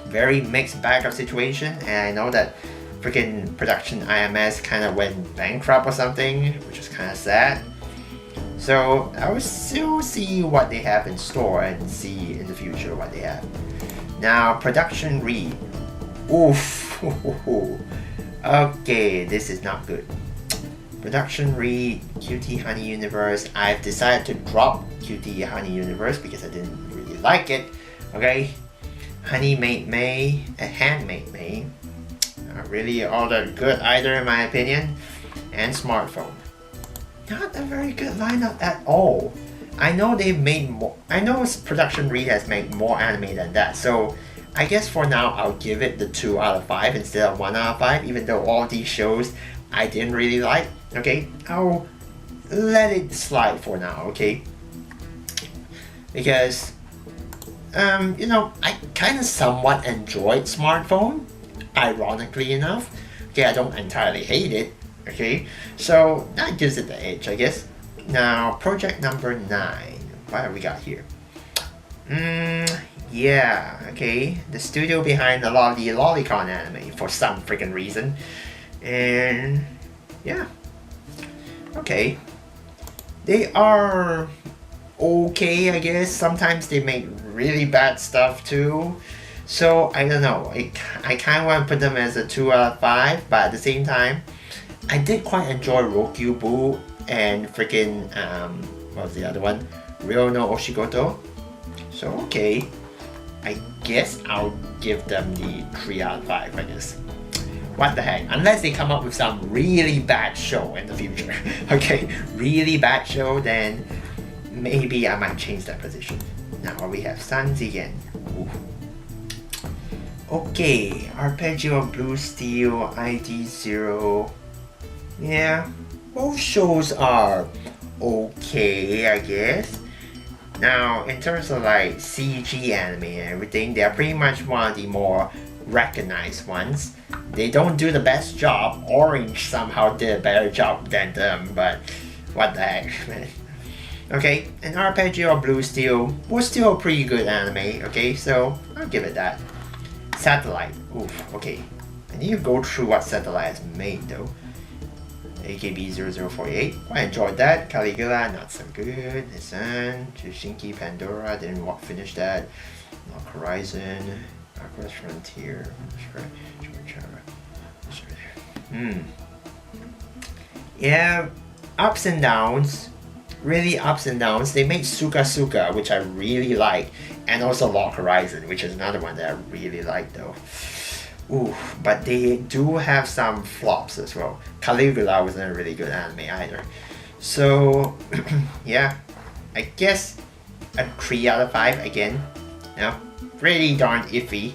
mixed bag of situation, and I know that freaking Production IMS kind of went bankrupt or something, which is kind of sad. So I will still see what they have in store and see in the future what they have. Now, Production Read. Oof. Okay, this is not good. Production Read, Cutie Honey Universe. I've decided to drop Cutie Honey Universe because I didn't really like it. Okay, Honey Made May and Handmade May. Not really all that good either in my opinion. And Smartphone. Not a very good lineup at all. I know they've made more. I know Production Read has made more anime than that. So I guess for now I'll give it the 2 out of 5 instead of 1 out of 5. Even though all these shows I didn't really like. Okay, I'll let it slide for now. Okay, because you know, I kind of somewhat enjoyed Smartphone. Ironically enough. Okay, I don't entirely hate it. Okay, so that gives it the edge, I guess. Now, project number 9. What have we got here? Yeah, okay. The studio behind a lot of the Lolicon anime for some freaking reason. And yeah. Okay. They are okay, I guess. Sometimes they make really bad stuff too. So, I don't know. I kind of want to put them as a 2 out of 5, but at the same time, I did quite enjoy Rokyubu and freaking, what was the other one? Ryo no Oshigoto. So, okay. I guess I'll give them the 3 out of 5, I guess. What the heck? Unless they come up with some really bad show in the future. Okay, really bad show, then maybe I might change that position. Now we have Suns again. Ooh. Okay, Arpeggio of Blue Steel, ID 0. Yeah, both shows are okay, I guess. Now, in terms of like CG anime and everything, they are pretty much one of the more recognized ones. They don't do the best job. Orange somehow did a better job than them, but what the heck, man. Okay, and Arpeggio Blue Steel was still a pretty good anime, okay, so I'll give it that. Satellite, oof, okay. I need to go through what Satellite has made though. AKB0048, quite enjoyed that. Caligula, not so good. Nissan, Jushinki Pandora, didn't finish that. Lock Horizon, Aqua's Frontier, Yeah, ups and downs. Really ups and downs. They made Suka Suka, which I really like, and also Lock Horizon, which is another one that I really like though. Ooh, but they do have some flops as well. Caligula wasn't a really good anime either. So, yeah, I guess a 3 out of 5 again. You know, pretty darn iffy.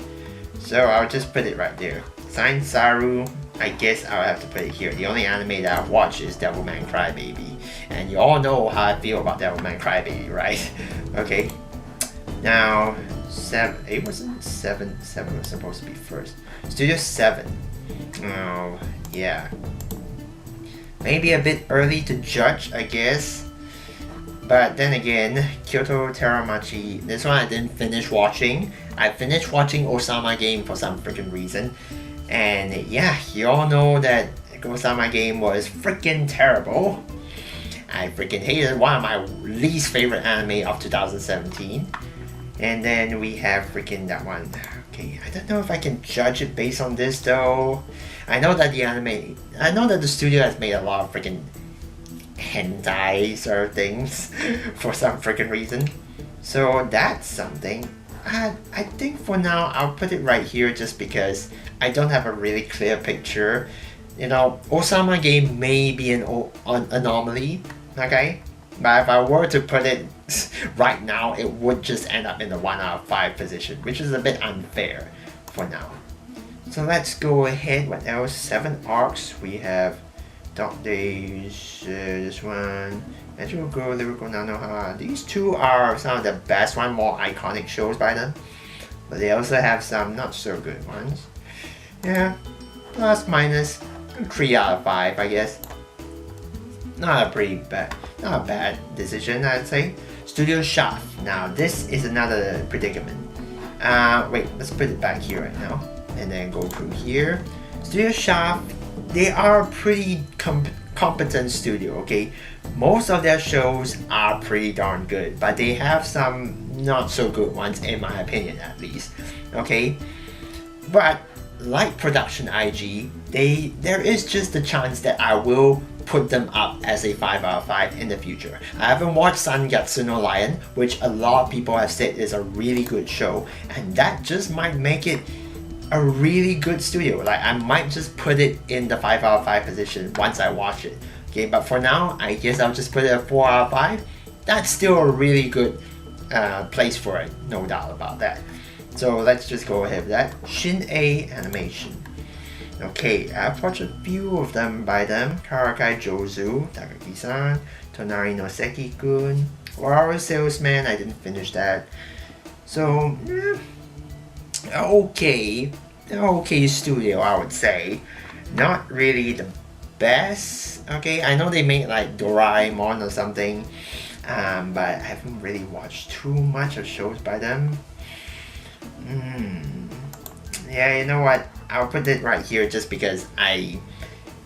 So I'll just put it right there. Saint Saru, I guess I'll have to put it here. The only anime that I've watched is Devilman Crybaby. And you all know how I feel about Devilman Crybaby, right? Okay. Now, 7, it wasn't 7 was supposed to be first. Studio 7. Oh, yeah. Maybe a bit early to judge, I guess. But then again, Kyoto Teramachi, this one I didn't finish watching. I finished watching Osama Game for some freaking reason. And yeah, you all know that Osama Game was freaking terrible. I freaking hated one of my least favorite anime of 2017. And then we have freaking that one. Okay, I don't know if I can judge it based on this though. I know that the studio has made a lot of freaking hentai sort of things for some freaking reason. So that's something. I think for now I'll put it right here just because I don't have a really clear picture. You know, Osama Game may be an anomaly, okay? But if I were to put it right now, it would just end up in the 1 out of 5 position, which is a bit unfair for now. So let's go ahead. What else? 7 arcs. We have Dog Days, this one, Magical Girl, Lyrical Nanoha. These two are some of the best one, more iconic shows by them. But they also have some not so good ones. Yeah, plus minus 3 out of 5, I guess. Not a bad decision, I'd say. Studio Shaft. Now this is another predicament. Wait, let's put it back here right now, and then go through here. Studio Shaft. They are a pretty competent studio, okay? Most of their shows are pretty darn good, but they have some not so good ones in my opinion at least, okay? But like Production IG, there is just a chance that I will put them up as a 5 out of 5 in the future. I haven't watched Sangatsu no Lion, which a lot of people have said is a really good show, and that just might make it a really good studio. Like I might just put it in the 5 out of 5 position once I watch it. Okay, but for now, I guess I'll just put it at 4 out of 5. That's still a really good place for it, no doubt about that. So let's just go ahead with that. Shin-A Animation. Okay, I've watched a few of them by them. Karakai Jozu, Takagi-san, Tonari no Seki-kun, Our Salesman, I didn't finish that. So, okay studio, I would say. Not really the best. Okay, I know they made like Doraemon or something, but I haven't really watched too much of shows by them. Yeah, you know what? I'll put it right here just because I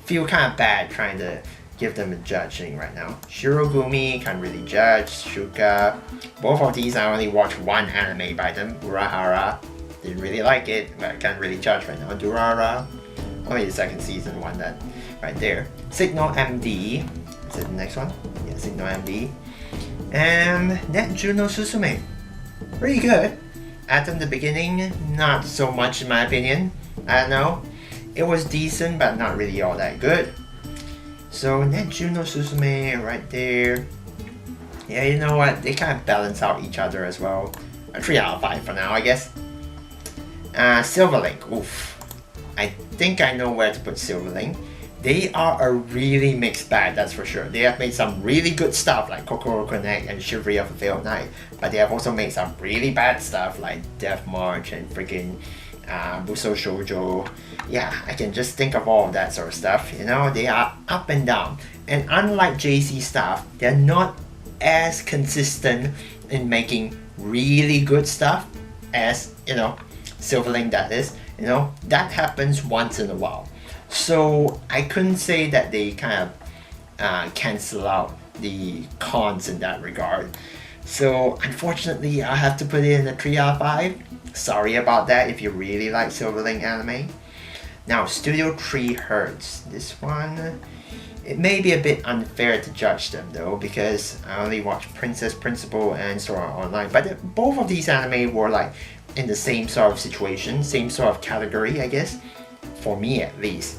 feel kind of bad trying to give them a judging right now. Shirogumi, can't really judge. Shuka, both of these I only watched one anime by them. Urahara, didn't really like it, but I can't really judge right now. Durara, only the second season one, that right there. Signal MD, is it the next one? Yeah, Signal MD. And Netju no Susume, pretty good. At the beginning, not so much in my opinion. I don't know. It was decent, but not really all that good. So Netju no Susume right there. Yeah, you know what? They kind of balance out each other as well. A 3 out of 5 for now, I guess. Silverlink. Oof. I think I know where to put Silverlink. they are a really mixed bag, that's for sure. They have made some really good stuff like Kokoro Connect and Chivalry of a Veiled Knight, but they have also made some really bad stuff like Death March and freaking Buso Shoujo. Yeah, I can just think of all of that sort of stuff. You know, they are up and down. And unlike JC stuff, they're not as consistent in making really good stuff as, you know, Silverlink that is. You know, that happens once in a while. So I couldn't say that they kind of cancel out the cons in that regard. So unfortunately, I have to put it in a 3 out of 5. Sorry about that if you really like Silverlink anime. Now, Studio 3 Hertz. This one, it may be a bit unfair to judge them though, because I only watched Princess Principal and Sword Art Online. But both of these anime were like in the same sort of situation, same sort of category, I guess. For me at least.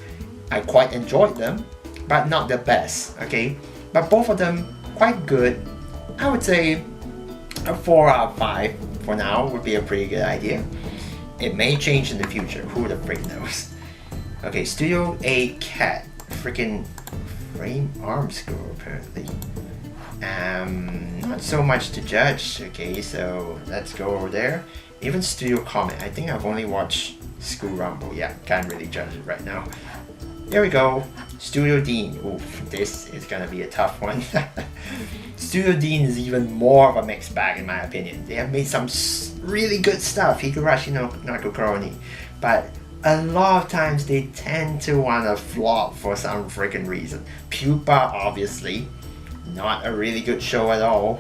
I quite enjoyed them, but not the best, okay? But both of them quite good. I would say a 4 out of 5 for now would be a pretty good idea. It may change in the future, who the freak knows. Okay, Studio A Cat, freaking frame arm school apparently. Not so much to judge, okay, so let's go over there. Even Studio Comet, I think I've only watched School Rumble, yeah, can't really judge it right now. There we go, Studio Dean, oof, this is gonna be a tough one. Studio Dean is even more of a mixed bag in my opinion. They have made some really good stuff, Higurashi no Nakokoroni, but a lot of times they tend to wanna flop for some freaking reason. Pupa, obviously, not a really good show at all.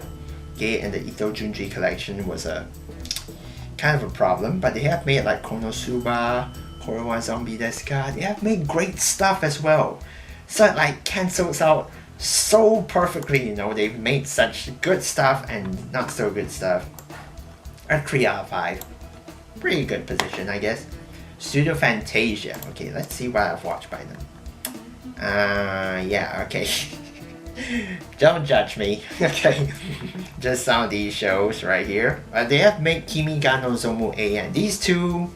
Okay, and the Ito Junji collection was a kind of a problem, but they have made like Konosuba, Korowa Zombie Desu Ka. They have made great stuff as well. So it like cancels out so perfectly, you know, they've made such good stuff and not so good stuff. A 3 out of 5. Pretty good position, I guess. Studio Fantasia. Okay, let's see what I've watched by them. Yeah, okay. Don't judge me, okay? Just some of these shows right here. They have made Kimi ga no Zomu AN. These two,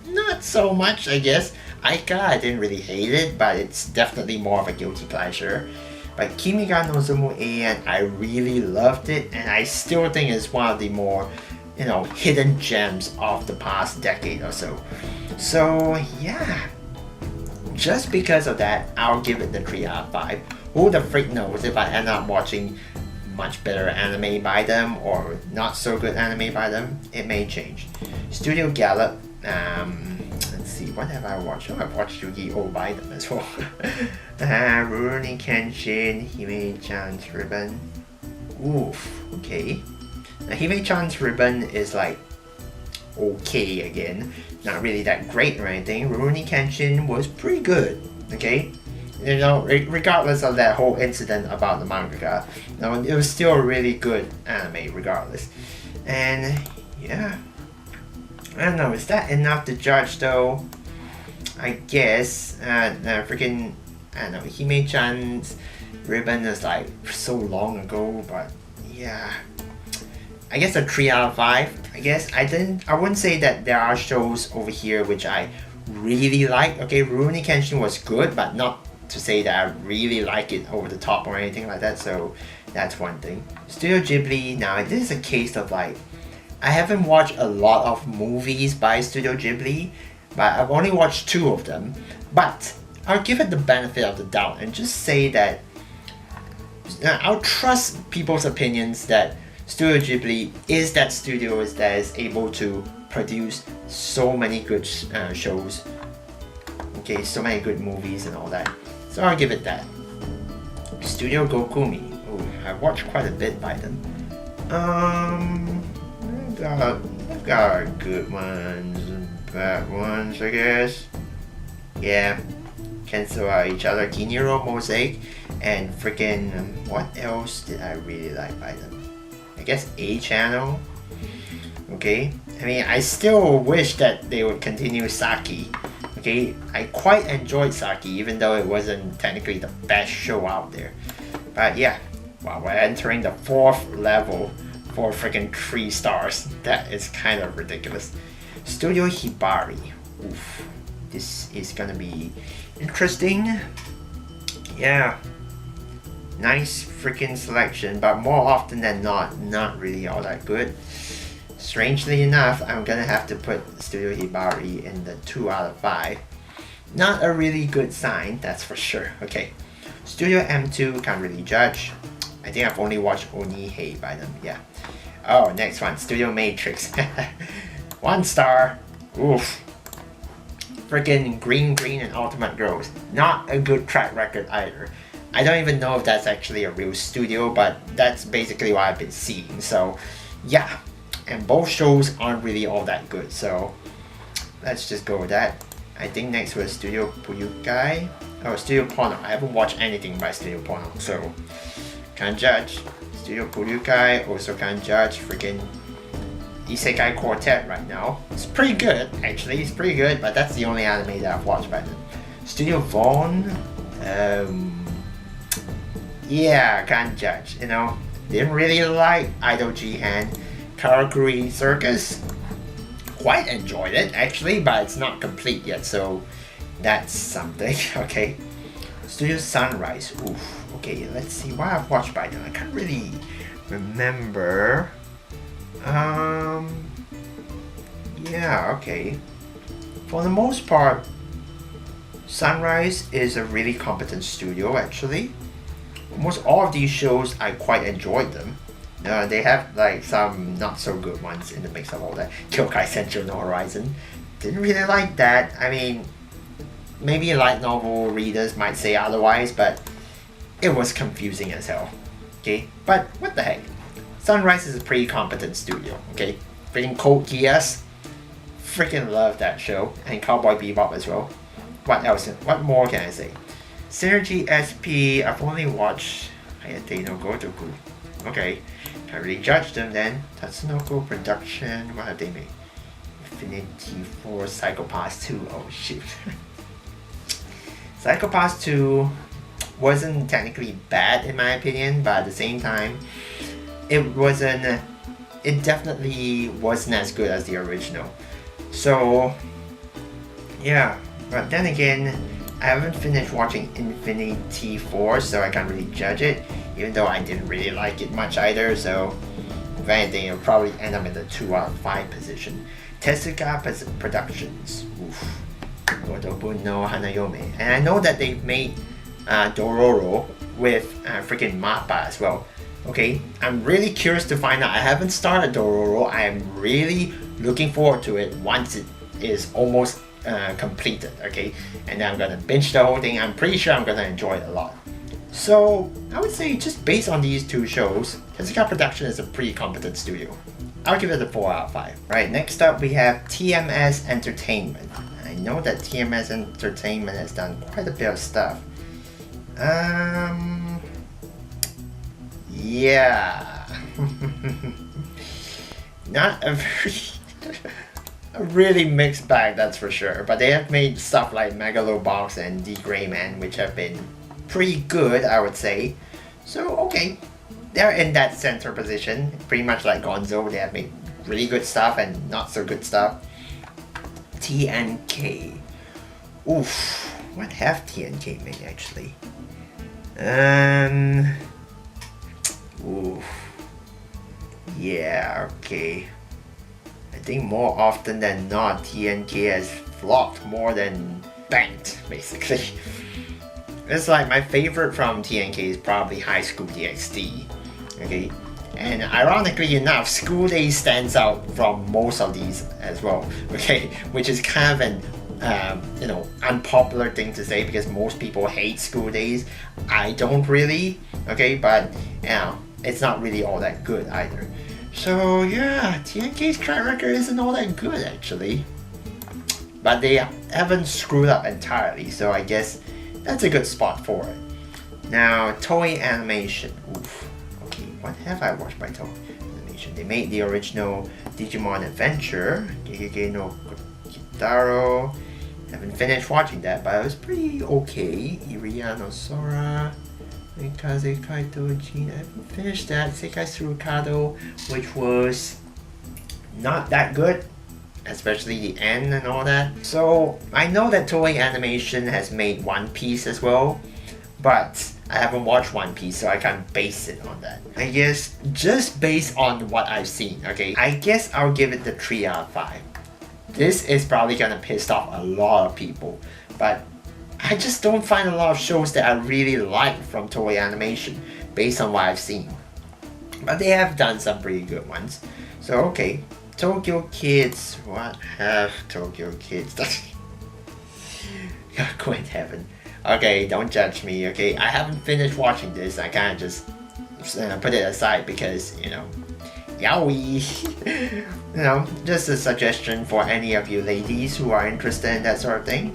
not so much, I guess. Aika, I didn't really hate it, but it's definitely more of a guilty pleasure. But Kimi ga no Zomu AN, I really loved it, and I still think it's one of the more, you know, hidden gems of the past decade or so. So, yeah. Just because of that, I'll give it the 3 out of 5. Who the freak knows if I end up watching much better anime by them or not so good anime by them, it may change. Studio Gallop, let's see, what have I watched? Oh, I've watched Yu-Gi-Oh! By them as well. Rurouni Kenshin, Hime-chan's Ribbon. Oof, okay. Now, Hime-chan's Ribbon is like okay again, not really that great or anything. Rurouni Kenshin was pretty good, okay? You know, regardless of that whole incident about the mangaka, you know, it was still a really good anime regardless. And yeah, I don't know, is that enough to judge though? I guess, freaking, I don't know, Hime-chan's Ribbon is like so long ago, but yeah. I guess a 3 out of 5, I guess. I wouldn't say that there are shows over here which I really like. Okay, Rurouni Kenshin was good, but not to say that I really like it over the top or anything like that, so that's one thing. Studio Ghibli, now this is a case of like, I haven't watched a lot of movies by Studio Ghibli, but I've only watched 2 of them, but I'll give it the benefit of the doubt and just say that I'll trust people's opinions that Studio Ghibli is that studio that is able to produce so many good shows, okay, so many good movies and all that. So I'll give it that. Studio Gokumi. Oh, I've watched quite a bit by them. I've got good ones and bad ones, I guess. Yeah, cancel out each other. Kiniro Mosaic and freaking what else did I really like by them? I guess A Channel. Okay, I mean, I still wish that they would continue Saki. Okay, I quite enjoyed Saki, even though it wasn't technically the best show out there. But yeah, wow, we're entering the 4th level for freaking 3 stars. That is kind of ridiculous. Studio Hibari. Oof, this is gonna be interesting. yeah, nice freaking selection, but more often than not really all that good. Strangely enough, I'm gonna have to put Studio Hibari in the 2 out of 5. Not a really good sign, that's for sure. Okay, Studio M2, can't really judge. I think I've only watched Onihei by them, yeah. Oh, next one, Studio Matrix. 1 star. Oof. Freaking Green and Ultimate Girls. Not a good track record either. I don't even know if that's actually a real studio, but that's basically what I've been seeing. So, yeah. And both shows aren't really all that good, so let's just go with that. I think next was Studio Puyukai. Oh, Studio Porno. I haven't watched anything by Studio Porno, so can't judge. Studio Puyukai, also can't judge. Freaking Isekai Quartet right now. It's pretty good, actually. It's pretty good, but that's the only anime that I've watched by them. Studio Vaughn. Yeah, can't judge. You know, didn't really like Idol Jihan. Karakuri Circus. Quite enjoyed it, actually, but it's not complete yet, so that's something. Okay. Studio Sunrise. Oof. Okay, let's see what I've watched by them. I can't really remember. Yeah, okay. For the most part, Sunrise is a really competent studio, actually. Almost all of these shows, I quite enjoyed them. They have like some not so good ones in the mix of all that. Kyokai Central No Horizon. Didn't really like that. I mean, maybe light novel readers might say otherwise, but it was confusing as hell. Okay, but what the heck? Sunrise is a pretty competent studio. Okay, freaking Code Geass. Freaking love that show, and Cowboy Bebop as well. What else? What more can I say? Synergy SP. I've only watched Hayate no Gotoku. Okay, can't really judge them then. Tatsunoko Production, what have they made? Infinity Force, Psychopaths 2, oh shoot. Psychopaths 2 wasn't technically bad in my opinion, but at the same time, it definitely wasn't as good as the original. So, yeah, but then again, I haven't finished watching Infinity Force, so I can't really judge it, even though I didn't really like it much either, so if anything, it'll probably end up in the 2 out of 5 position. Tezuka Productions. Oof. Gotobu no Hanayome. And I know that they've made Dororo with freaking Mappa as well. Okay, I'm really curious to find out. I haven't started Dororo. I am really looking forward to it once it is almost completed, okay? And then I'm gonna binge the whole thing. I'm pretty sure I'm gonna enjoy it a lot. So, I would say just based on these 2 shows, Tezuka Production is a pretty competent studio. I'll give it a 4 out of 5. Right, next up we have TMS Entertainment. I know that TMS Entertainment has done quite a bit of stuff. Yeah. Not a very... a really mixed bag, that's for sure. But they have made stuff like Megalobox and D Gray Man, which have been pretty good, I would say. So, okay. They're in that center position, pretty much like Gonzo. They have made really good stuff and not so good stuff. TNK. Oof. What have TNK made, actually? Oof. Yeah, okay. I think more often than not, TNK has flopped more than banked, basically. It's like my favorite from TNK is probably High School DxD. Okay, and ironically enough, School Days stands out from most of these as well. Okay, which is kind of an unpopular thing to say because most people hate School Days. I don't really. Okay, but it's not really all that good either. So yeah, TNK's track record isn't all that good actually. But they haven't screwed up entirely, so I guess that's a good spot for it. Now, Toei Animation. Oof. Okay, what have I watched by Toei Animation? They made the original Digimon Adventure, Gegege no Kitaro. Haven't finished watching that, but it was pretty okay. Iria no Sora. Kaze Kaito Jin. I haven't finished that. Sekai Surukado, which was not that good, especially the end and all that. So I know that Toei Animation has made One Piece as well, but I haven't watched One Piece, so I can't base it on that. I guess just based on what I've seen, okay, I guess I'll give it the 3 out of 5. This is probably gonna piss off a lot of people, but I just don't find a lot of shows that I really like from Toei Animation based on what I've seen. But they have done some pretty good ones. So okay, Tokyo Kids, what have Tokyo Kids done? Go in heaven. Okay, don't judge me, okay? I haven't finished watching this. I kind of just put it aside because, you know, yaoi. You know, just a suggestion for any of you ladies who are interested in that sort of thing.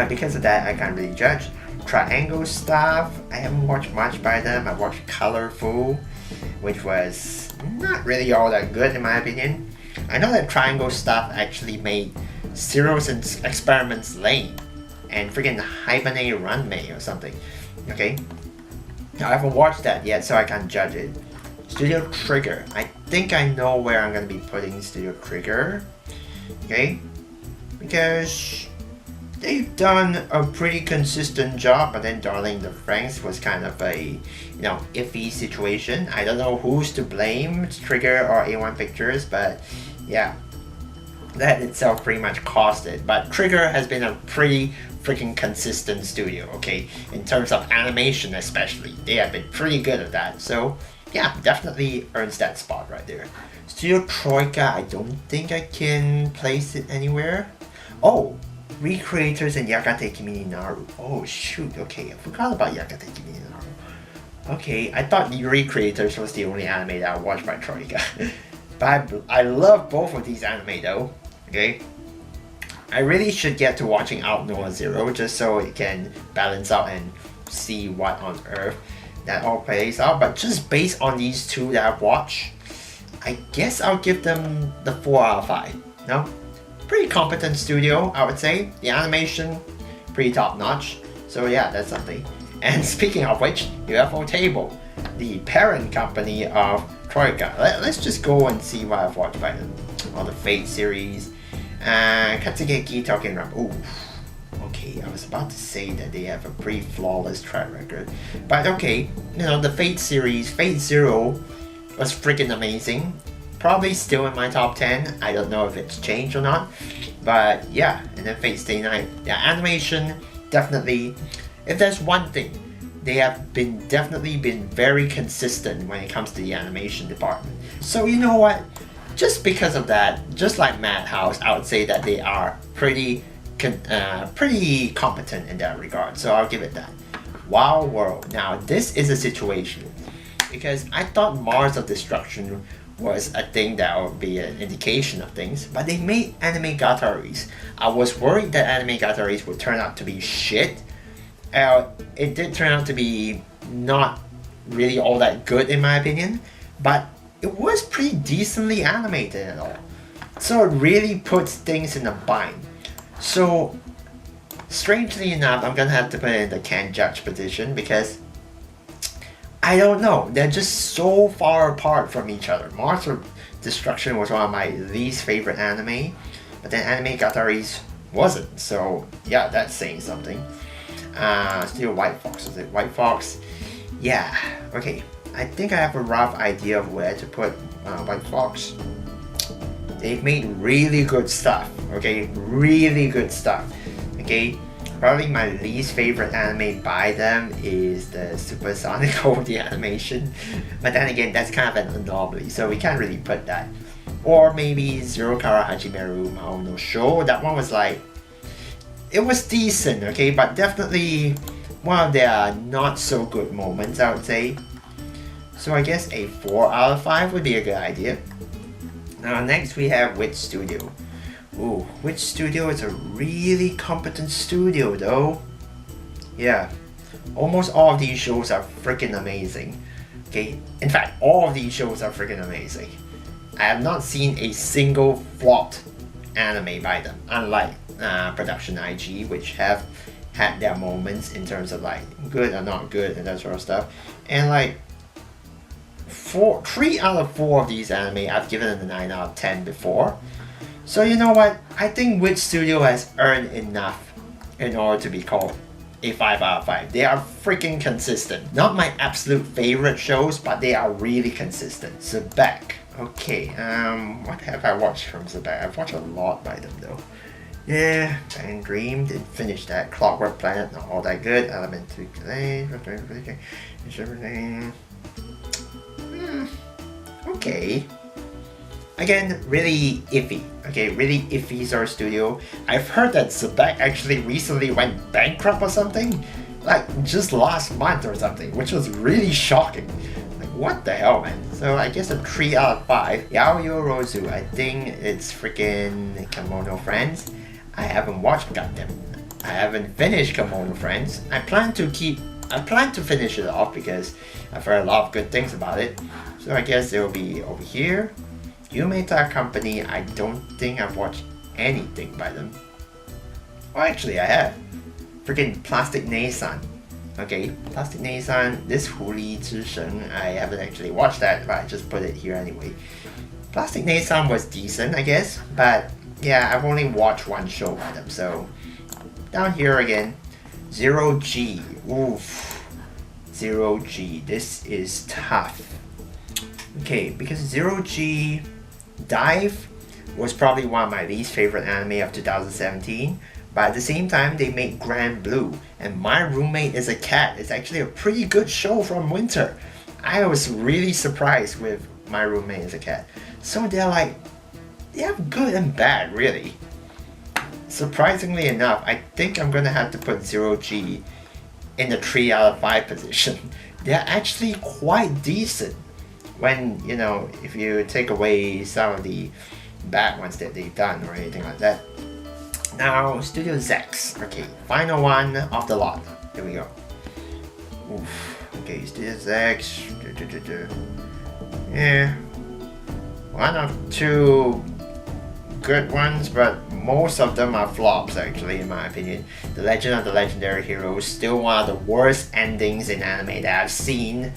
Because of that, I can't really judge. Triangle stuff, I haven't watched much by them. I watched Colorful, which was not really all that good in my opinion. I know that Triangle stuff actually made Zero's Experiments Lane and freaking Hibernate Runway or something. Okay? I haven't watched that yet, so I can't judge it. Studio Trigger. I think I know where I'm gonna be putting Studio Trigger. Okay? Because they've done a pretty consistent job, but then Darling the Franxx was kind of a, you know, iffy situation. I don't know who's to blame, Trigger or A1 Pictures, but yeah, that itself pretty much caused it. But Trigger has been a pretty freaking consistent studio, okay, in terms of animation especially. They have been pretty good at that, so yeah, definitely earns that spot right there. Studio Troika, I don't think I can place it anywhere. Oh, Recreators and Yakate Kimi ni Naru. Oh shoot, okay, I forgot about Yakate Kimi ni Naru. Okay, I thought the Recreators was the only anime that I watched by Troika. But I love both of these anime though, okay? I really should get to watching Out Noah Zero just so it can balance out and see what on earth that all plays out. But just based on these two that I've watched, I guess I'll give them the 4 out of 5. No? Pretty competent studio, I would say. The animation, pretty top notch. So yeah, that's something. And speaking of which, UFO Table, the parent company of Troika. Let's just go and see what I've watched by them. All the Fate series. Katsugeki Talking Ram. Ooh. Okay, I was about to say that they have a pretty flawless track record. But okay, you know, the Fate series, Fate Zero was freaking amazing. Probably still in my top 10. I don't know if it's changed or not. But yeah, and then Fate Stay Night. Yeah, animation, definitely. If there's one thing, they have definitely been very consistent when it comes to the animation department. So you know what? Just because of that, just like Madhouse, I would say that they are pretty competent in that regard. So I'll give it that. Wow World. Now this is a situation because I thought Mars of Destruction was a thing that would be an indication of things, but they made anime Gataris. I was worried that anime Gataris would turn out to be shit. It did turn out to be not really all that good in my opinion, but it was pretty decently animated and all. So it really puts things in a bind. So strangely enough, I'm gonna have to put it in the can't judge position because I don't know, they're just so far apart from each other. Mars of Destruction was one of my least favorite anime, but then anime Gataris wasn't, so yeah, that's saying something. Still White Fox, is it? White Fox, yeah, okay. I think I have a rough idea of where to put White Fox. They've made really good stuff, okay? Really good stuff, okay? Probably my least favorite anime by them is the Tsubasa Chronicle, the animation. But then again, that's kind of an anomaly, so we can't really put that. Or maybe Zero Kara Hajimeru Mao no Sho. That one was like, it was decent, okay? But definitely one of their not so good moments, I would say. So I guess a 4 out of 5 would be a good idea. Now next we have Witch Studio. Ooh, Witch Studio is a really competent studio though. Yeah, almost all of these shows are freaking amazing. Okay, in fact, all of these shows are freaking amazing. I have not seen a single flopped anime by them, unlike Production IG, which have had their moments in terms of like good or not good and that sort of stuff. And like 3 out of 4 of these anime I've given it a 9 out of 10 before. So you know what? I think Witch Studio has earned enough in order to be called a 5 out of 5. They are freaking consistent. Not my absolute favorite shows, but they are really consistent. Tsubasa. Okay, what have I watched from Tsubasa? I've watched a lot by them though. Yeah, Bang Dream, didn't finish that. Clockwork Planet, not all that good. Elementary Play, okay. Again, really iffy. Okay, really iffy Zoro Studio. I've heard that Tsubasa actually recently went bankrupt or something. Like, just last month or something, which was really shocking. Like, what the hell, man? So, I guess a 3 out of 5. Yaoyo Rozu, I think it's freaking Kimono Friends. I haven't watched Gundam. I haven't finished Kimono Friends. I plan to finish it off because I've heard a lot of good things about it. So I guess it will be over here. Yumeta Company, I don't think I've watched anything by them. Oh, actually I have. Freaking Plastic Neisan. Okay, Plastic Neisan, this Huli Zhishen, I haven't actually watched that, but I just put it here anyway. Plastic Neisan was decent, I guess, but yeah, I've only watched one show by them, so down here again, Zero G. Oof, Zero G. This is tough. Okay, because Zero G Dive was probably one of my least favorite anime of 2017, but at the same time, they made Grand Blue, and My Roommate is a Cat. It's actually a pretty good show from winter. I was really surprised with My Roommate is a Cat. So they're like, they have good and bad, really. Surprisingly enough, I think I'm gonna have to put Zero G in the 3 out of 5 position. They're actually quite decent when, you know, if you take away some of the bad ones that they've done or anything like that. Now, Studio Zex. Okay, final one of the lot. Here we go. Oof. Okay, Studio Zex. Yeah. One of 2 good ones, but most of them are flops actually, in my opinion. The Legend of the Legendary Hero is still one of the worst endings in anime that I've seen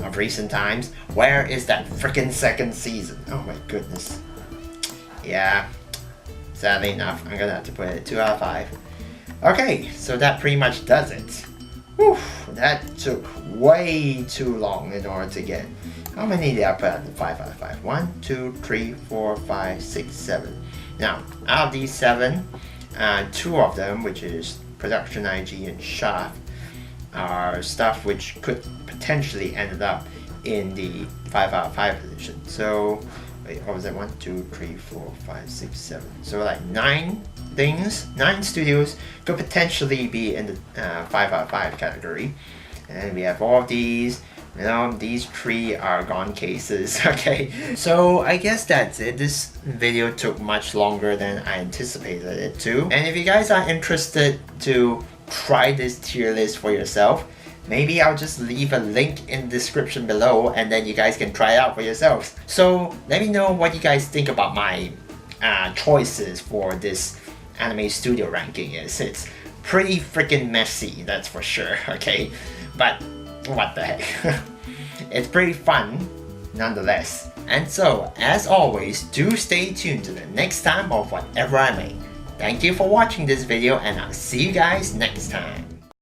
of recent times. Where is that freaking second season? Oh my goodness. Yeah, sadly enough, I'm gonna have to put it 2 out of 5. Okay, so that pretty much does it. Whew, that took way too long in order to get. How many did I put at the 5 out of 5? 1, 2, 3, 4, 5, 6, 7. Now, out of these 7, 2 of them, which is Production IG and Shaft, are stuff which could potentially end up in the 5 out of 5 position. So, wait, what was that? 1, 2, 3, 4, 5, 6, 7. So like 9 things, 9 studios could potentially be in the 5 out of 5 category. And we have all of these. You know, these 3 are gone cases, okay? So I guess that's it. This video took much longer than I anticipated it to. And if you guys are interested to try this tier list for yourself, maybe I'll just leave a link in the description below and then you guys can try it out for yourselves. So let me know what you guys think about my choices for this anime studio ranking is. It's pretty freaking messy, that's for sure, okay? But what the heck. It's pretty fun nonetheless. And so, as always, do stay tuned to the next time of whatever I make. Thank you for watching this video and I'll see you guys next time.